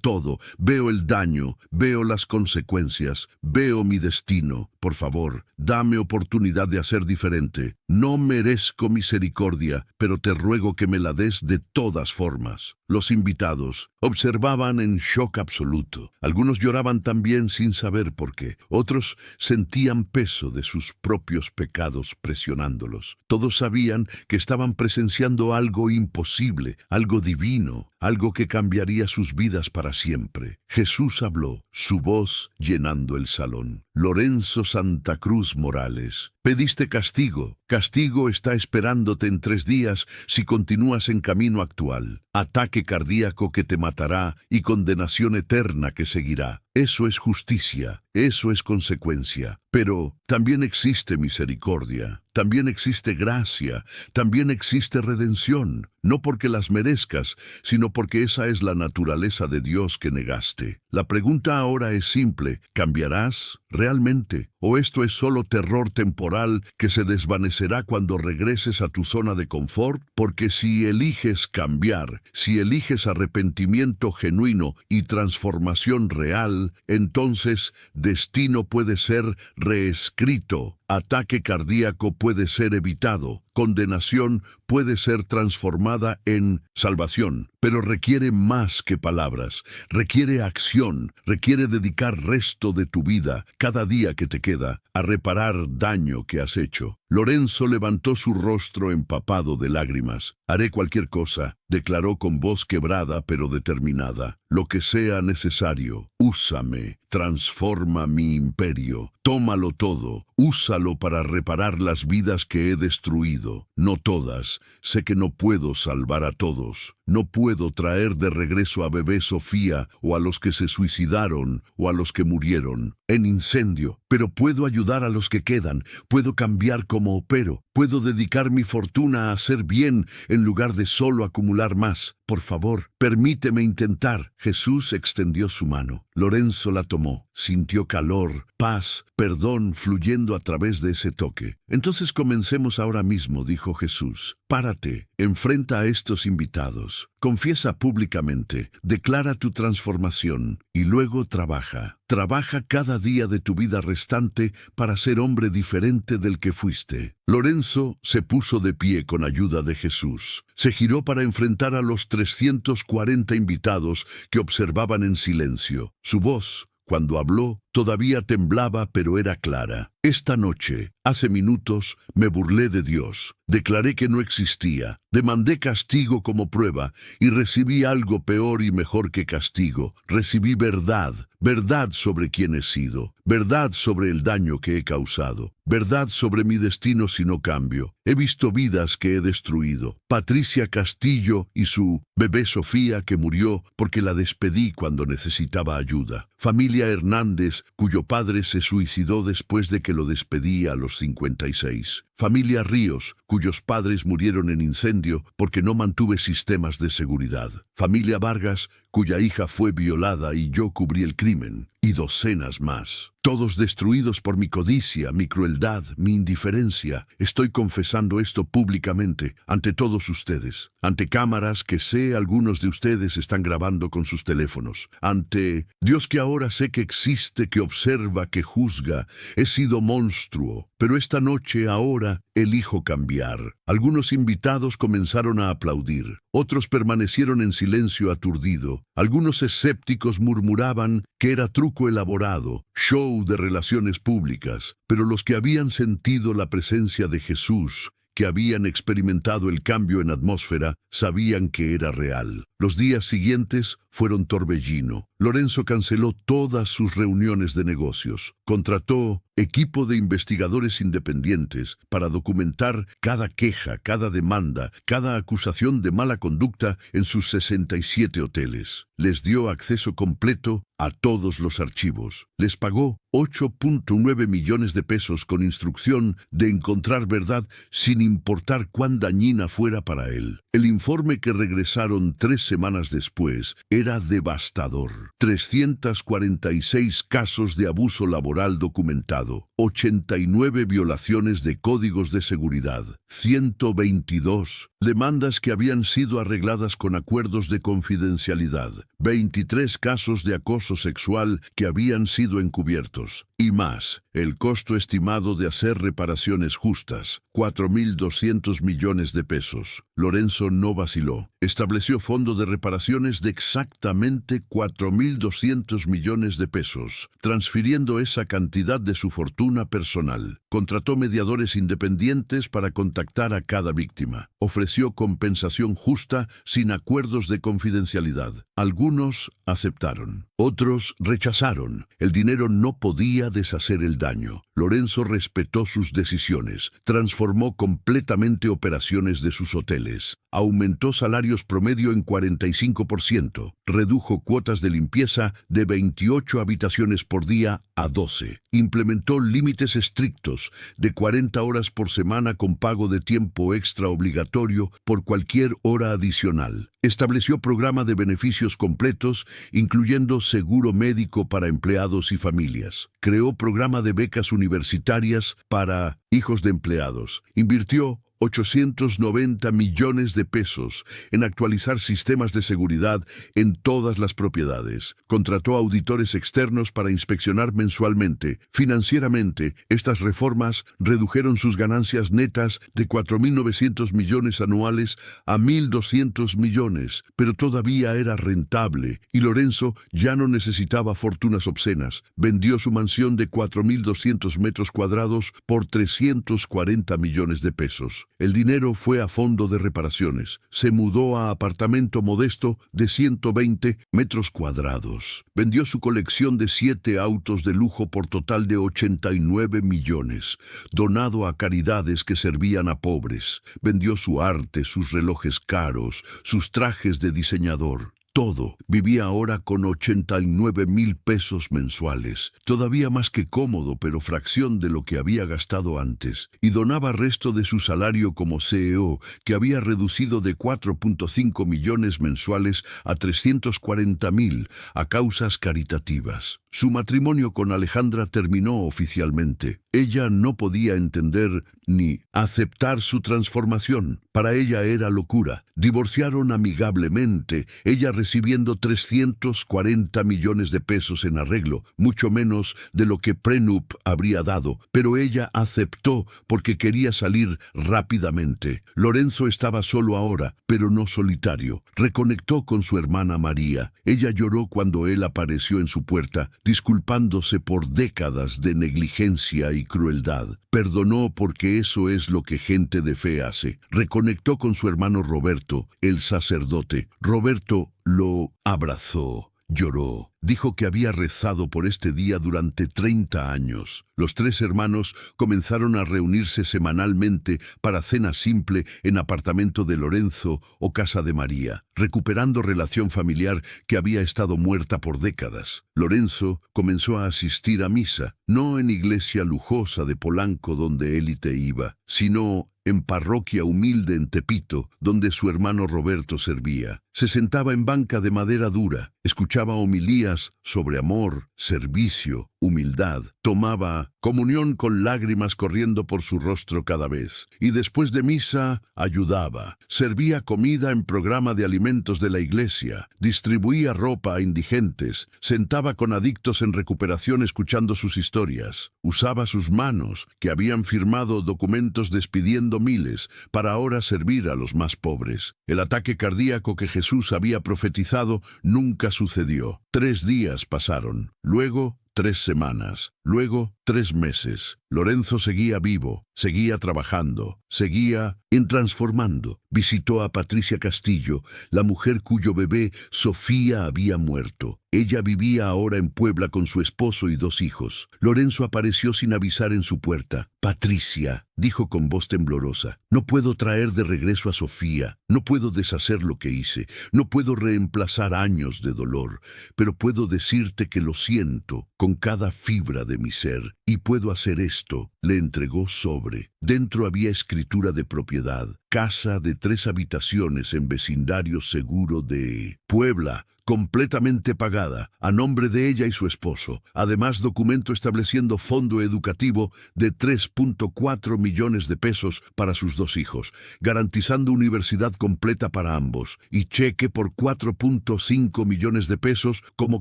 todo. Veo el daño. Veo las consecuencias. Veo mi destino. Por favor, dame oportunidad de hacer diferente. No merezco misericordia, pero te ruego que me la des de todas formas». Los invitados observaban en shock absoluto. Algunos lloraban también sin saber por qué. Otros sentían peso de sus propios pecados presionándolos. Todos sabían que estaban presenciando algo imposible, algo divino, algo que cambiaría sus vidas para siempre. Jesús habló, su voz llenando el salón. «Lorenzo Santa Cruz Morales, pediste castigo. Castigo está esperándote en 3 días si continúas en camino actual. Ataque cardíaco que te matará y condenación eterna que seguirá. Eso es justicia, eso es consecuencia. Pero también existe misericordia, también existe gracia, también existe redención. No porque las merezcas, sino porque esa es la naturaleza de Dios que negaste. La pregunta ahora es simple: ¿cambiarás realmente? ¿O esto es solo terror temporal que se desvanecerá cuando regreses a tu zona de confort? Porque si eliges cambiar, si eliges arrepentimiento genuino y transformación real, entonces destino puede ser reescrito, ataque cardíaco puede ser evitado, condenación puede ser transformada en salvación. Pero requiere más que palabras, requiere acción, requiere dedicar resto de tu vida, cada día que te queda, a reparar daño que has hecho. Lorenzo levantó su rostro empapado de lágrimas. «Haré cualquier cosa», declaró con voz quebrada pero determinada. «Lo que sea necesario. Úsame, transforma mi imperio. Tómalo todo, úsalo para reparar las vidas que he destruido. No todas, sé que no puedo salvar a todos. No puedo traer de regreso a bebé Sofía o a los que se suicidaron o a los que murieron en incendio, pero puedo ayudar a los que quedan, puedo cambiar como opero, puedo dedicar mi fortuna a hacer bien en lugar de solo acumular más. Por favor, permíteme intentar». Jesús extendió su mano. Lorenzo la tomó. Sintió calor, paz, perdón fluyendo a través de ese toque. «Entonces comencemos ahora mismo», dijo Jesús. «Párate, enfrenta a estos invitados, confiesa públicamente, declara tu transformación y luego trabaja. Trabaja cada día de tu vida restante para ser hombre diferente del que fuiste». Lorenzo se puso de pie con ayuda de Jesús. Se giró para enfrentar a los 340 invitados que observaban en silencio. Su voz, cuando habló, todavía temblaba, pero era clara. «Esta noche, hace minutos, me burlé de Dios. Declaré que no existía. Demandé castigo como prueba y recibí algo peor y mejor que castigo. Recibí verdad, verdad sobre quién he sido, verdad sobre el daño que he causado, verdad sobre mi destino si no cambio. He visto vidas que he destruido. Patricia Castillo y su bebé Sofía que murió porque la despedí cuando necesitaba ayuda. Familia Hernández, cuyo padre se suicidó después de que lo despedí a los 56. Familia Ríos, cuyos padres murieron en incendio porque no mantuve sistemas de seguridad. Familia Vargas, cuya hija fue violada y yo cubrí el crimen. Y docenas más. Todos destruidos por mi codicia, mi crueldad, mi indiferencia. Estoy confesando esto públicamente, ante todos ustedes. Ante cámaras que sé algunos de ustedes están grabando con sus teléfonos. Ante Dios que ahora sé que existe, que observa, que juzga. He sido monstruo. Pero esta noche, ahora, elijo cambiar. Algunos invitados comenzaron a aplaudir. Otros permanecieron en silencio aturdido. Algunos escépticos murmuraban que era truco elaborado, show de relaciones públicas. Pero los que habían sentido la presencia de Jesús, que habían experimentado el cambio en atmósfera, sabían que era real. Los días siguientes fueron torbellino. Lorenzo canceló todas sus reuniones de negocios. Contrató equipo de investigadores independientes para documentar cada queja, cada demanda, cada acusación de mala conducta en sus 67 hoteles. Les dio acceso completo a todos los archivos. Les pagó 8.9 millones de pesos con instrucción de encontrar verdad sin importar cuán dañina fuera para él. El informe que regresaron 3 semanas después era devastador. 346 casos de abuso laboral documentado, 89 violaciones de códigos de seguridad, 122 demandas que habían sido arregladas con acuerdos de confidencialidad, 23 casos de acoso sexual que habían sido encubiertos, y más. El costo estimado de hacer reparaciones justas, 4.200 millones de pesos. Lorenzo no vaciló. Estableció fondo de reparaciones de exactamente 4.200 millones de pesos, transfiriendo esa cantidad de su fortuna personal. Contrató mediadores independientes para contactar a cada víctima. Ofreció compensación justa sin acuerdos de confidencialidad. Algunos aceptaron, otros rechazaron. El dinero no podía deshacer el daño. Lorenzo respetó sus decisiones, transformó completamente operaciones de sus hoteles, aumentó salarios promedio en 45%, redujo cuotas de limpieza de 28 habitaciones por día a 12, implementó límites estrictos de 40 horas por semana con pago de tiempo extra obligatorio por cualquier hora adicional. Estableció programa de beneficios completos, incluyendo seguro médico para empleados y familias. Creó programa de becas universitarias para hijos de empleados. Invirtió 890 millones de pesos en actualizar sistemas de seguridad en todas las propiedades. Contrató auditores externos para inspeccionar mensualmente. Financieramente, estas reformas redujeron sus ganancias netas de 4.900 millones anuales a 1.200 millones, pero todavía era rentable y Lorenzo ya no necesitaba fortunas obscenas. Vendió su mansión de 4.200 metros cuadrados por 340 millones de pesos. El dinero fue a fondo de reparaciones. Se mudó a apartamento modesto de 120 metros cuadrados. Vendió su colección de 7 autos de lujo por total de 89 millones, donado a caridades que servían a pobres. Vendió su arte, sus relojes caros, sus trajes de diseñador. Todo. Vivía ahora con 89,000 pesos mensuales, todavía más que cómodo, pero fracción de lo que había gastado antes, y donaba resto de su salario como CEO, que había reducido de 4.5 millones mensuales a 340,000 a causas caritativas. Su matrimonio con Alejandra terminó oficialmente. Ella no podía entender ni aceptar su transformación. Para ella era locura. Divorciaron amigablemente, ella recibiendo 340 millones de pesos en arreglo, mucho menos de lo que Prenup habría dado, pero ella aceptó porque quería salir rápidamente. Lorenzo estaba solo ahora, pero no solitario. Reconectó con su hermana María. Ella lloró cuando él apareció en su puerta, disculpándose por décadas de negligencia y crueldad. Perdonó porque eso es lo que gente de fe hace. Reconectó con su hermano Roberto, el sacerdote. Roberto lo abrazó. Lloró. Dijo que había rezado por este día durante 30 años. Los 3 hermanos comenzaron a reunirse semanalmente para cena simple en apartamento de Lorenzo o casa de María, recuperando relación familiar que había estado muerta por décadas. Lorenzo comenzó a asistir a misa, no en iglesia lujosa de Polanco donde élite iba, sino en parroquia humilde en Tepito, donde su hermano Roberto servía. Se sentaba en banca de madera dura, escuchaba homilías sobre amor, servicio, humildad, tomaba comunión con lágrimas corriendo por su rostro cada vez, y después de misa ayudaba, servía comida en programa de alimentos de la iglesia, distribuía ropa a indigentes, sentaba con adictos en recuperación escuchando sus historias, usaba sus manos, que habían firmado documentos despidiendo miles, para ahora servir a los más pobres. El ataque cardíaco que Jesús había profetizado nunca sucedió. 3 días pasaron, luego 3 semanas, luego 3 meses. Lorenzo seguía vivo, seguía trabajando, seguía transformando. Visitó a Patricia Castillo, la mujer cuyo bebé Sofía había muerto. Ella vivía ahora en Puebla con su esposo y 2 hijos. Lorenzo apareció sin avisar en su puerta. Patricia, dijo con voz temblorosa, no puedo traer de regreso a Sofía, no puedo deshacer lo que hice, no puedo reemplazar años de dolor, pero puedo decirte que lo siento con cada fibra de mi ser, y puedo hacer esto. Le entregó sobre. Dentro había escritura de propiedad, casa de 3 habitaciones en vecindario seguro de Puebla, completamente pagada, a nombre de ella y su esposo. Además, documento estableciendo fondo educativo de 3.4 millones de pesos para sus 2 hijos, garantizando universidad completa para ambos, y cheque por 4.5 millones de pesos como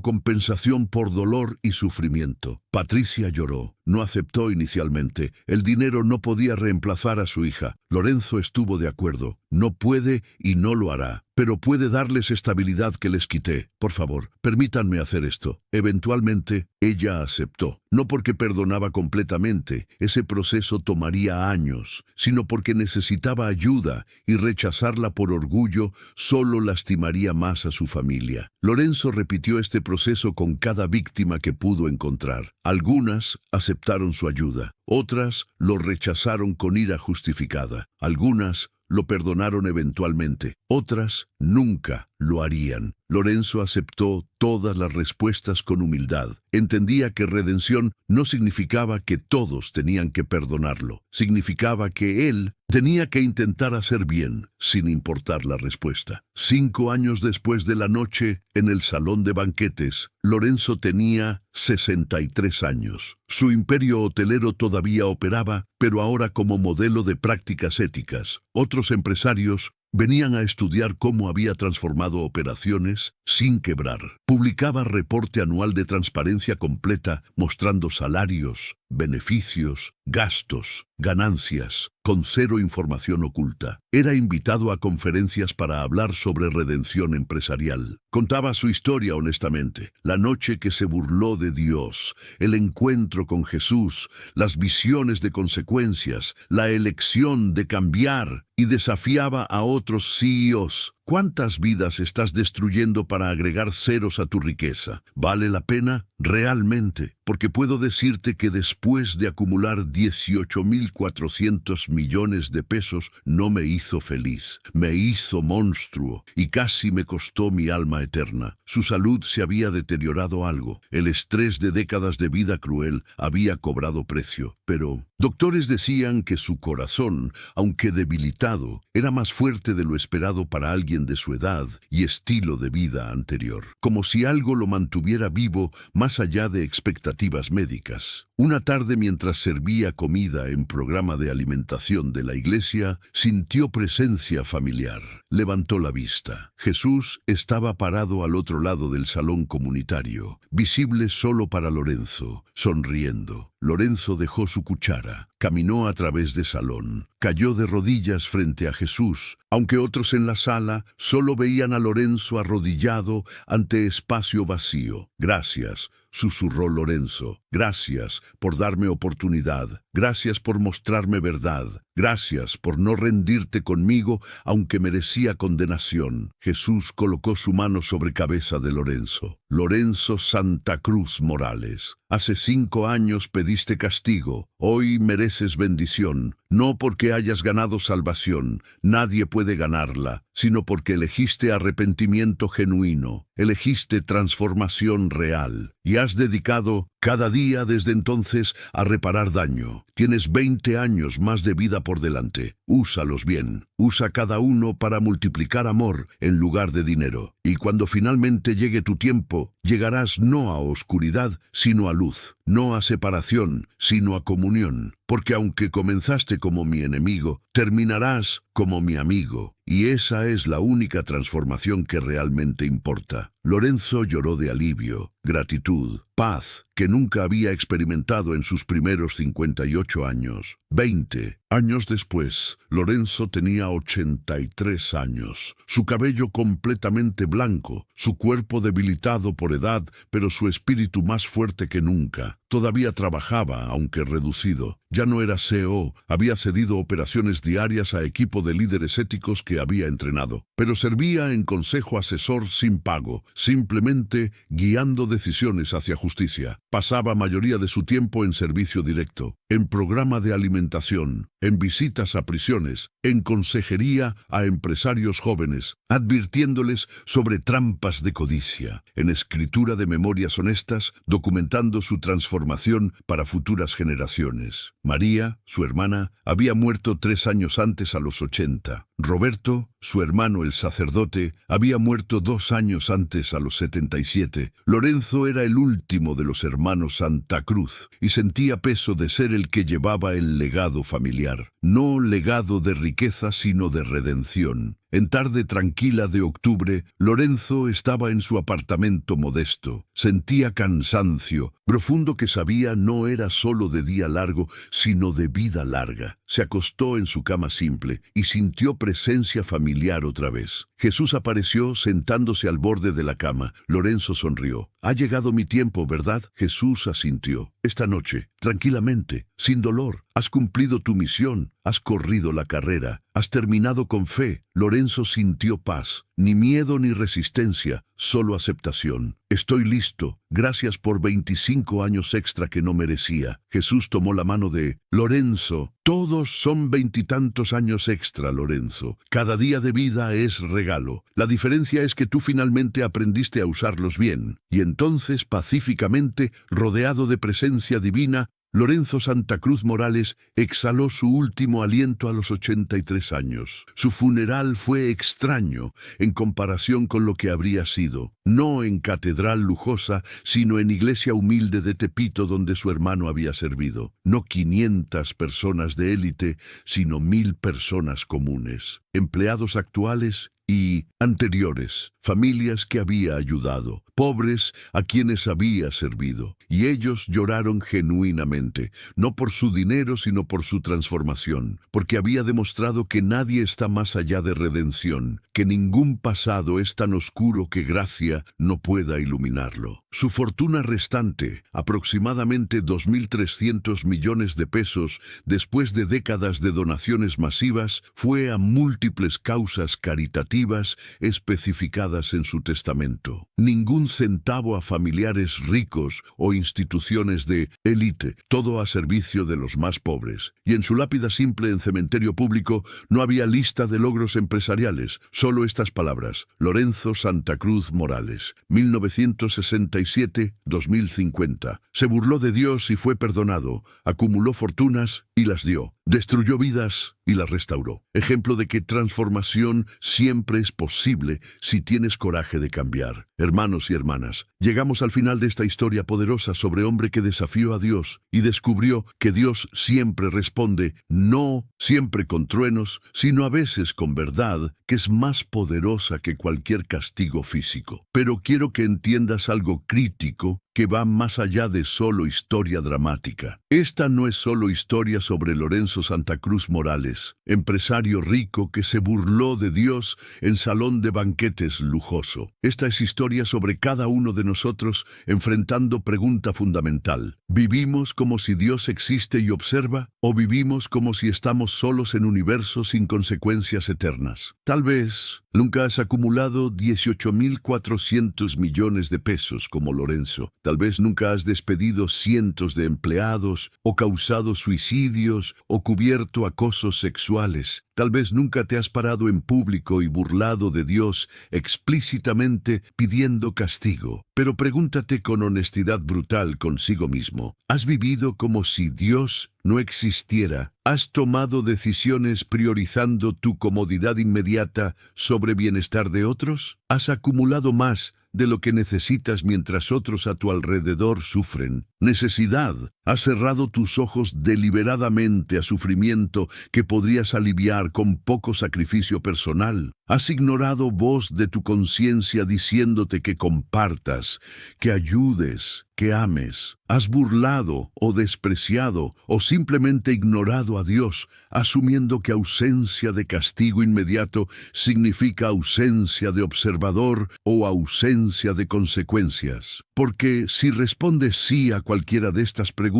compensación por dolor y sufrimiento. Patricia lloró. No aceptó inicialmente. El dinero no podía reemplazar a su hija. Lorenzo estuvo de acuerdo. No puede y no lo hará, pero puede darles estabilidad que les quité. Por favor, permítanme hacer esto. Eventualmente, ella aceptó. No porque perdonaba completamente, ese proceso tomaría años, sino porque necesitaba ayuda y rechazarla por orgullo solo lastimaría más a su familia. Lorenzo repitió este proceso con cada víctima que pudo encontrar. Algunas aceptaron su ayuda, otras lo rechazaron con ira justificada. Algunas lo perdonaron eventualmente, otras nunca lo harían. Lorenzo aceptó todas las respuestas con humildad. Entendía que redención no significaba que todos tenían que perdonarlo. Significaba que él tenía que intentar hacer bien, sin importar la respuesta. 5 años después de la noche, en el salón de banquetes, Lorenzo tenía 63 años. Su imperio hotelero todavía operaba, pero ahora como modelo de prácticas éticas. Otros empresarios venían a estudiar cómo había transformado operaciones sin quebrar. Publicaba reporte anual de transparencia completa, mostrando salarios, beneficios, gastos, ganancias, con cero información oculta. Era invitado a conferencias para hablar sobre redención empresarial. Contaba su historia honestamente, la noche que se burló de Dios, el encuentro con Jesús, las visiones de consecuencias, la elección de cambiar, y desafiaba a otros CEOs. ¿Cuántas vidas estás destruyendo para agregar ceros a tu riqueza? ¿Vale la pena? Realmente, porque puedo decirte que después de acumular 18.400 millones de pesos, no me hizo feliz, me hizo monstruo y casi me costó mi alma eterna. Su salud se había deteriorado algo, el estrés de décadas de vida cruel había cobrado precio, pero doctores decían que su corazón, aunque debilitado, era más fuerte de lo esperado para alguien de su edad y estilo de vida anterior, como si algo lo mantuviera vivo más allá de expectativas médicas. Una tarde mientras servía comida en programa de alimentación de la iglesia, sintió presencia familiar. Levantó la vista. Jesús estaba parado al otro lado del salón comunitario, visible solo para Lorenzo, sonriendo. Lorenzo dejó su cuchara, caminó a través del salón, cayó de rodillas frente a Jesús, aunque otros en la sala solo veían a Lorenzo arrodillado ante espacio vacío. Gracias, susurró Lorenzo. Gracias por darme oportunidad. Gracias por mostrarme verdad. Gracias por no rendirte conmigo, aunque merecía condenación. Jesús colocó su mano sobre cabeza de Lorenzo. Lorenzo Santa Cruz Morales, hace 5 años pediste castigo. Hoy mereces bendición. No porque hayas ganado salvación, nadie puede ganarla, sino porque elegiste arrepentimiento genuino, elegiste transformación real, y has dedicado cada día desde entonces a reparar daño. Tienes 20 años más de vida por delante. Úsalos bien. Usa cada uno para multiplicar amor en lugar de dinero. Y cuando finalmente llegue tu tiempo, llegarás no a oscuridad, sino a luz. No a separación, sino a comunión. Porque aunque comenzaste como mi enemigo, terminarás como mi amigo. Y esa es la única transformación que realmente importa. Lorenzo lloró de alivio, gratitud, paz, que nunca había experimentado en sus primeros 58 años. 20 años después, Lorenzo tenía 83 años, su cabello completamente blanco, su cuerpo debilitado por edad, pero su espíritu más fuerte que nunca. Todavía trabajaba, aunque reducido. Ya no era CEO, había cedido operaciones diarias a equipo de líderes éticos que había entrenado, pero servía en consejo asesor sin pago, simplemente guiando decisiones hacia justicia. Pasaba mayoría de su tiempo en servicio directo, en programa de alimentación, en visitas a prisiones, en consejería a empresarios jóvenes, advirtiéndoles sobre trampas de codicia, en escritura de memorias honestas, documentando su transformación para futuras generaciones. María, su hermana, había muerto 3 años antes a los 80. Roberto, su hermano el sacerdote, había muerto 2 años antes a los 77. Lorenzo era el último de los hermanos Santa Cruz y sentía peso de ser el que llevaba el legado familiar. No legado de riqueza, sino de redención. En tarde tranquila de octubre, Lorenzo estaba en su apartamento modesto. Sentía cansancio, profundo que sabía no era solo de día largo, sino de vida larga. se acostó en su cama simple y sintió presencia familiar otra vez. Jesús apareció sentándose al borde de la cama. Lorenzo sonrió. «Ha llegado mi tiempo, ¿verdad?» Jesús asintió. «Esta noche, tranquilamente, sin dolor, has cumplido tu misión, has corrido la carrera, has terminado con fe». Lorenzo sintió paz, ni miedo ni resistencia, solo aceptación. «Estoy listo. Gracias por 25 años extra que no merecía». Jesús tomó la mano de Lorenzo. «Todos son 20 y tantos años extra, Lorenzo. Cada día de vida es regalo. La diferencia es que tú finalmente aprendiste a usarlos bien». Y entonces, pacíficamente, rodeado de presencia divina, Lorenzo Santa Cruz Morales exhaló su último aliento a los 83 años. Su funeral fue extraño en comparación con lo que habría sido. No en catedral lujosa, sino en iglesia humilde de Tepito donde su hermano había servido. No 500 personas de élite, sino 1000 personas comunes. Empleados actuales y anteriores, familias que había ayudado, pobres a quienes había servido. Y ellos lloraron genuinamente, no por su dinero sino por su transformación, porque había demostrado que nadie está más allá de redención, que ningún pasado es tan oscuro que gracia no pueda iluminarlo. Su fortuna restante, aproximadamente 2.300 millones de pesos, después de décadas de donaciones masivas, fue a múltiples causas caritativas especificadas en su testamento. Ningún centavo a familiares ricos o instituciones de élite, todo a servicio de los más pobres. Y en su lápida simple en cementerio público no había lista de logros empresariales, solo estas palabras: Lorenzo Santa Cruz Morales, 1967-2050. Se burló de Dios y fue perdonado, acumuló fortunas y las dio, destruyó vidas y las restauró. Ejemplo de que transformación siempre es posible si tienes coraje de cambiar. Hermanos y hermanas, llegamos al final de esta historia poderosa sobre hombre que desafió a Dios y descubrió que Dios siempre responde, no siempre con truenos, sino a veces con verdad, que es más poderosa que cualquier castigo físico. Pero quiero que entiendas algo crítico que va más allá de solo historia dramática. Esta no es solo historia sobre Lorenzo Santa Cruz Morales, empresario rico que se burló de Dios en salón de banquetes lujoso. Esta es historia sobre cada uno de nosotros enfrentando pregunta fundamental. ¿Vivimos como si Dios existe y observa? ¿O vivimos como si estamos solos en un universo sin consecuencias eternas? Tal vez nunca has acumulado 18.400 millones de pesos como Lorenzo. Tal vez nunca has despedido cientos de empleados, o causado suicidios, o cubierto acosos sexuales. Tal vez nunca te has parado en público y burlado de Dios explícitamente pidiendo castigo. Pero pregúntate con honestidad brutal consigo mismo: ¿has vivido como si Dios no existiera? ¿Has tomado decisiones priorizando tu comodidad inmediata sobre bienestar de otros? ¿Has acumulado más de lo que necesitas mientras otros a tu alrededor sufren? Necesidad. ¿Has cerrado tus ojos deliberadamente a sufrimiento que podrías aliviar con poco sacrificio personal? ¿Has ignorado voz de tu conciencia diciéndote que compartas, que ayudes, que ames? ¿Has burlado o despreciado o simplemente ignorado a Dios, asumiendo que ausencia de castigo inmediato significa ausencia de observador o ausencia de consecuencias? Porque si respondes sí a cualquiera de estas preguntas,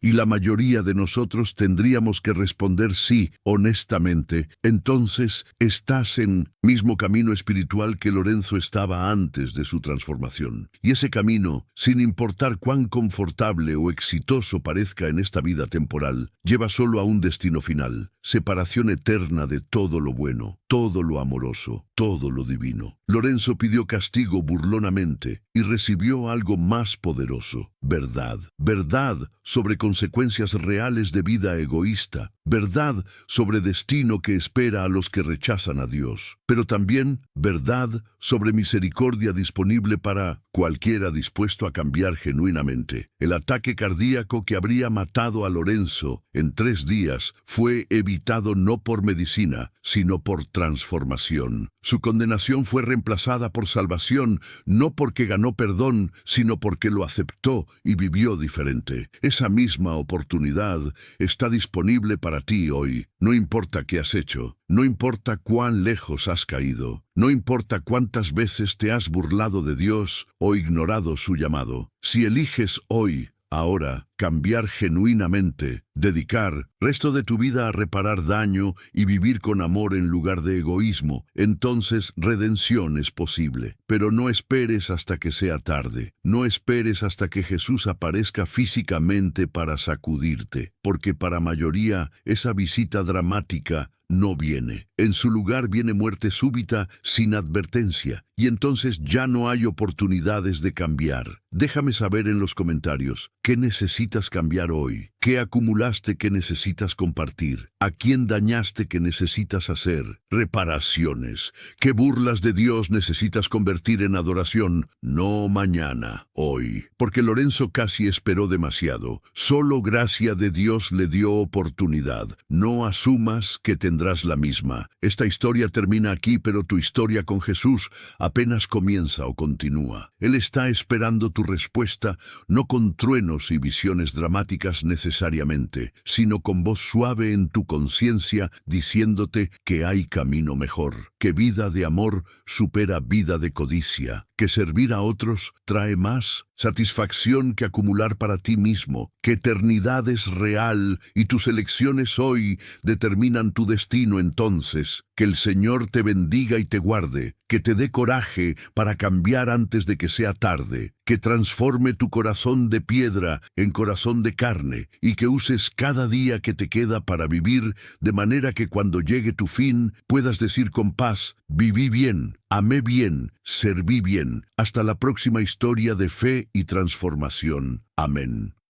y la mayoría de nosotros tendríamos que responder sí honestamente, entonces estás en mismo camino espiritual que Lorenzo estaba antes de su transformación. Y ese camino, sin importar cuán confortable o exitoso parezca en esta vida temporal, lleva solo a un destino final: separación eterna de todo lo bueno, todo lo amoroso, todo lo divino. Lorenzo pidió castigo burlonamente y recibió algo más poderoso: verdad. Verdad sobre consecuencias reales de vida egoísta. Verdad sobre destino que espera a los que rechazan a Dios. Pero también verdad sobre misericordia disponible para cualquiera dispuesto a cambiar genuinamente. El ataque cardíaco que habría matado a Lorenzo en 3 días fue evitado no por medicina, sino por transformación. Su condenación fue reemplazada por salvación, no porque ganó perdón, sino porque lo aceptó y vivió diferente. Esa misma oportunidad está disponible para ti hoy. No importa qué has hecho, no importa cuán lejos has caído, no importa cuántas veces te has burlado de Dios o ignorado su llamado. Si eliges hoy, ahora, cambiar genuinamente, dedicar resto de tu vida a reparar daño y vivir con amor en lugar de egoísmo, entonces redención es posible. Pero no esperes hasta que sea tarde. No esperes hasta que Jesús aparezca físicamente para sacudirte, porque para mayoría esa visita dramática no viene. En su lugar viene muerte súbita sin advertencia, y entonces ya no hay oportunidades de cambiar. Déjame saber en los comentarios, ¿qué necesitas cambiar hoy? ¿Qué acumulaste que necesitas compartir? ¿A quién dañaste que necesitas hacer reparaciones? ¿Qué burlas de Dios necesitas convertir en adoración? No mañana, hoy. Porque Lorenzo casi esperó demasiado. Solo gracia de Dios le dio oportunidad. No asumas que tendrás la misma. Esta historia termina aquí, pero tu historia con Jesús apenas comienza o continúa. Él está esperando tu respuesta, no con truenos y visiones dramáticas necesariamente, sino con voz suave en tu conciencia diciéndote que hay camino mejor, que vida de amor supera vida de codicia, que servir a otros trae más satisfacción que acumular para ti mismo, que eternidad es real y tus elecciones hoy determinan tu destino entonces. Que el Señor te bendiga y te guarde, que te dé coraje para cambiar antes de que sea tarde, que transforme tu corazón de piedra en corazón de carne y que uses cada día que te queda para vivir de manera que cuando llegue tu fin puedas decir con paz, viví bien, amé bien, serví bien. Hasta la próxima historia de fe y transformación. Amén.